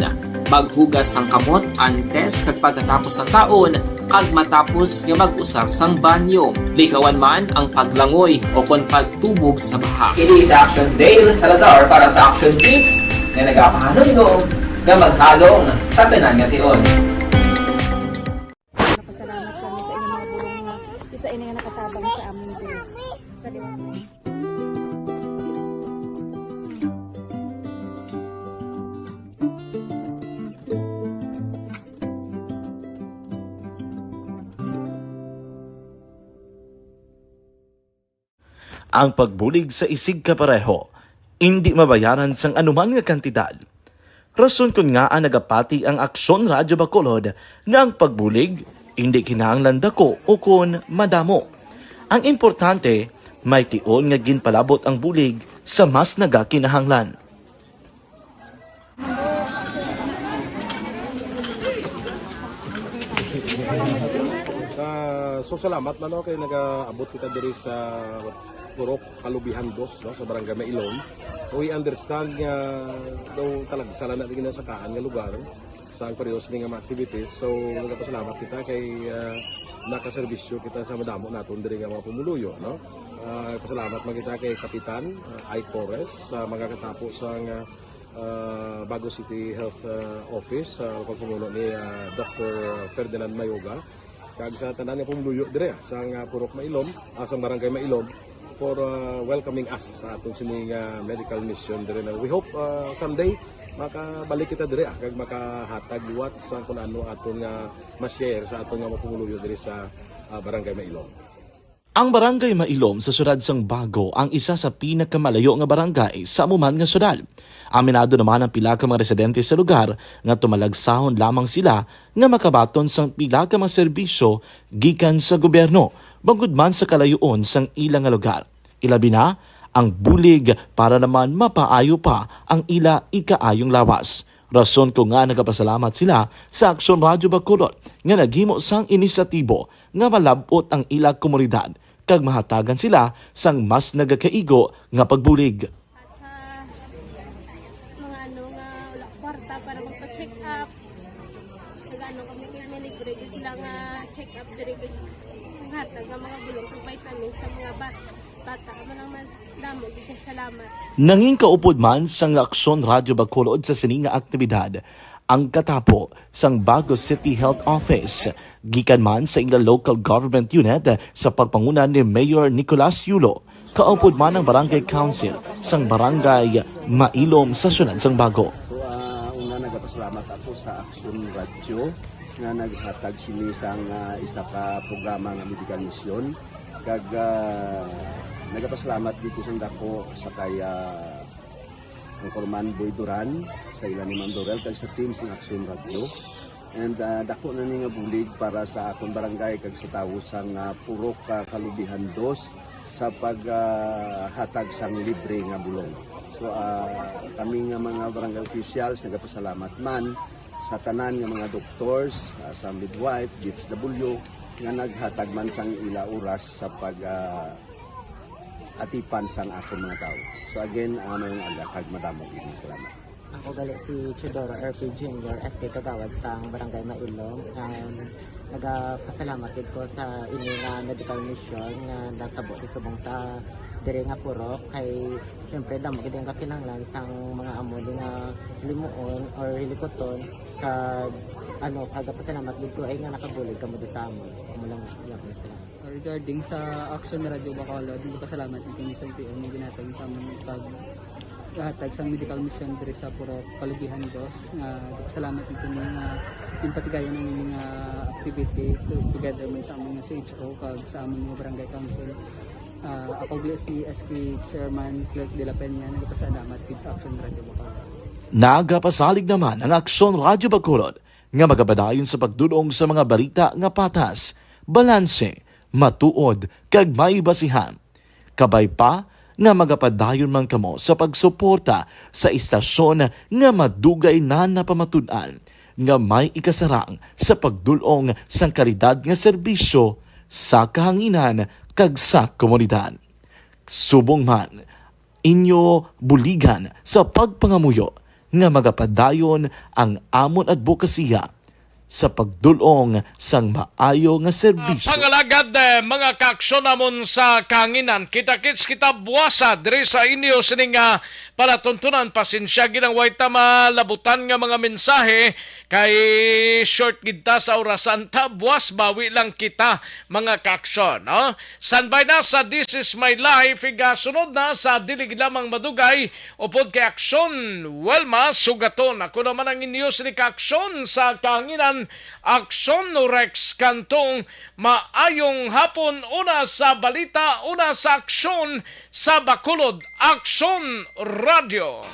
Maghugas sang kamot antes kag pagkatapos ang kaon kag matapos nga mag-usar sang banyo. Likawan man ang paglangoy o kon pagtubog sa baha. Kini sa Action Dale Salazar para sa Action Tips nga nagapahanungdong nga maghalong sa tanan nga tion. Napasalamat kami sa inyong mga bulong nga isa ini nga nakatabang sa amin din. Sa liwanag. Ang pagbulig sa isig kapareho, hindi mabayaran sang anuman nga kantidad. Rason kun nga ang nagapati ang Aksyon Radyo Bacolod nga ang pagbulig, hindi kinahanglan dako o kun madamo. Ang importante, may tion nga ginpalabot ang bulig sa mas nagakinahanglan. So salamat na kay nag-abot kita diri sa Purok Kalubihan 2 sa Barangay Mailon. So we understand nga daw talagsala na din sa kaan nga lugar sa periyos nga mga activities. So nagpasalamat kita kay nakaserbisyo kita sa madamo naton diri nga mga pumuluyo, no. Pasalamat man kita kay Kapitan Ike Torres sa magkatapos ang Bago City Health Office sa pagpumuno ni Dr. Ferdinand Mayoga. kag sa tanan nga pumuluyo dire sa Purok Mailom, sa Barangay Mailom for welcoming us sa atong sining medical mission dire. We hope someday makabalik kita dire kag makahatag liwat sa kung ano aton nga ma-share sa aton nga mapumuluyo dire sa Barangay Mailom. Ang Barangay Mailom sa syudad sang Bago ang isa sa pinakamalayo nga barangay sa amuman nga syudad. Aminado naman ang pila ka mga residente sa lugar nga tumalagsahon lamang sila nga makabaton sang pila ka mga serbisyo gikan sa gobyerno bangod man sa kalayuon sang ilang nga lugar. Ilabi na ang bulig para naman mapaayo pa ang ila ikaayong lawas. Rason ko nga nagapasalamat sila sa Aksyon Radyo Bacolod nga naghimo sang inisyatibo nga malabot ang ila komunidad kag mahatagan sila sang mas nagakaigo nga pagbulig. Mga nga wala kwarta para magpa-check up. Nagano kami libre sila nga check up diri hatag nga mga bulong kag vitamins sa mga bata man damo salamat. Nanging kaupod man sang Aksyon Radyo Bacolod sa sining nga aktibidad ang katapo sang Bago City Health Office gikan man sa ilang local government unit sa pagpangunan ni Mayor Nicolas Yulo. Kaupod man ang Barangay Council sang Barangay Mailom sa syudad sang Bago. Una nagapasalamat ako sa Aksyon Radio nga naghatag sini sang isa ka programa nga medical mission kag nagapasalamat dito sang dako sa kaya ang Corman Boy Duran sa ilan ni Ma'am Dorel kag sa team sa Aksyon Radio. And dako na ni nga bulig para sa akong barangay kag sa tawo sang Purok Kalubihan 2 sa paghatag sang libre nga bulong. So kami nga mga barangay officials nagapasalamat man sa tanan nga mga doctors, sa midwife, DFW nga naghatag man sang ila oras sa pag atipan sang akong mga tao. So again, mayong kag madamo ini salamat. Ako gali si Chidoro RP Jr. SK Kagawad sa Barangay Mailom. Nagapasalamat din ko sa ini nga medical mission nga natabo sa subong sa diri nga Purok kay syempre damo gid ang kakinahanglan sang mga amo nga limuon or hilikoton kag pagapasalamat gid ko ay nga nakabulig kamo sa amon. Amo lang sila. Regarding sa Aksyon Radio Bacolod, pasalamat din sa LTO ng ginatag sa among paghatag sa medical mission diri sa Purok Kalubihan 2 nga pasalamat dito nga impatigayan ang mga activity together man sa among CHO kag sa among mga barangay council. Ako si SK Chairman Clerk de la Peña nagpasalamat din sa Aksyon Radio Bacolod. Nagapasalig naman ang Aksyon Radyo Bacolod nga magabadayon sa pagdulong sa mga balita nga patas, balanse, matuod kag may basihan. Kabay pa nga magapadayon man kamo sa pagsuporta sa istasyon nga madugay na napamatud-an nga may ikasarang sa pagdulong sang kalidad nga serbisyo sa kahanginan kag sa komunidad. Subong man inyo buligan sa pagpangamuyo nga magapadayon ang amon advokasya sa pagdulong sang maayo nga serbisyo. Pangalagad mga kaaksyon namon sa kanginan, kita-kits kita buwasa diri sa inyo sining palatuntunan pasensya ginang way ta malabutan nga mga mensahe kay short kita sa orasan ta buwas bawi lang kita mga kaaksyon. No? Standby na sa This Is My Life sunod na sa dilig lamang madugay upod kay aksyon Welma Sugaton. Ako naman ang inyo sining kaaksyon sa kanginan Aksyon Rex Kantong. Maayong hapon, una sa balita, una sa aksyon sa Bacolod Aksyon Radio.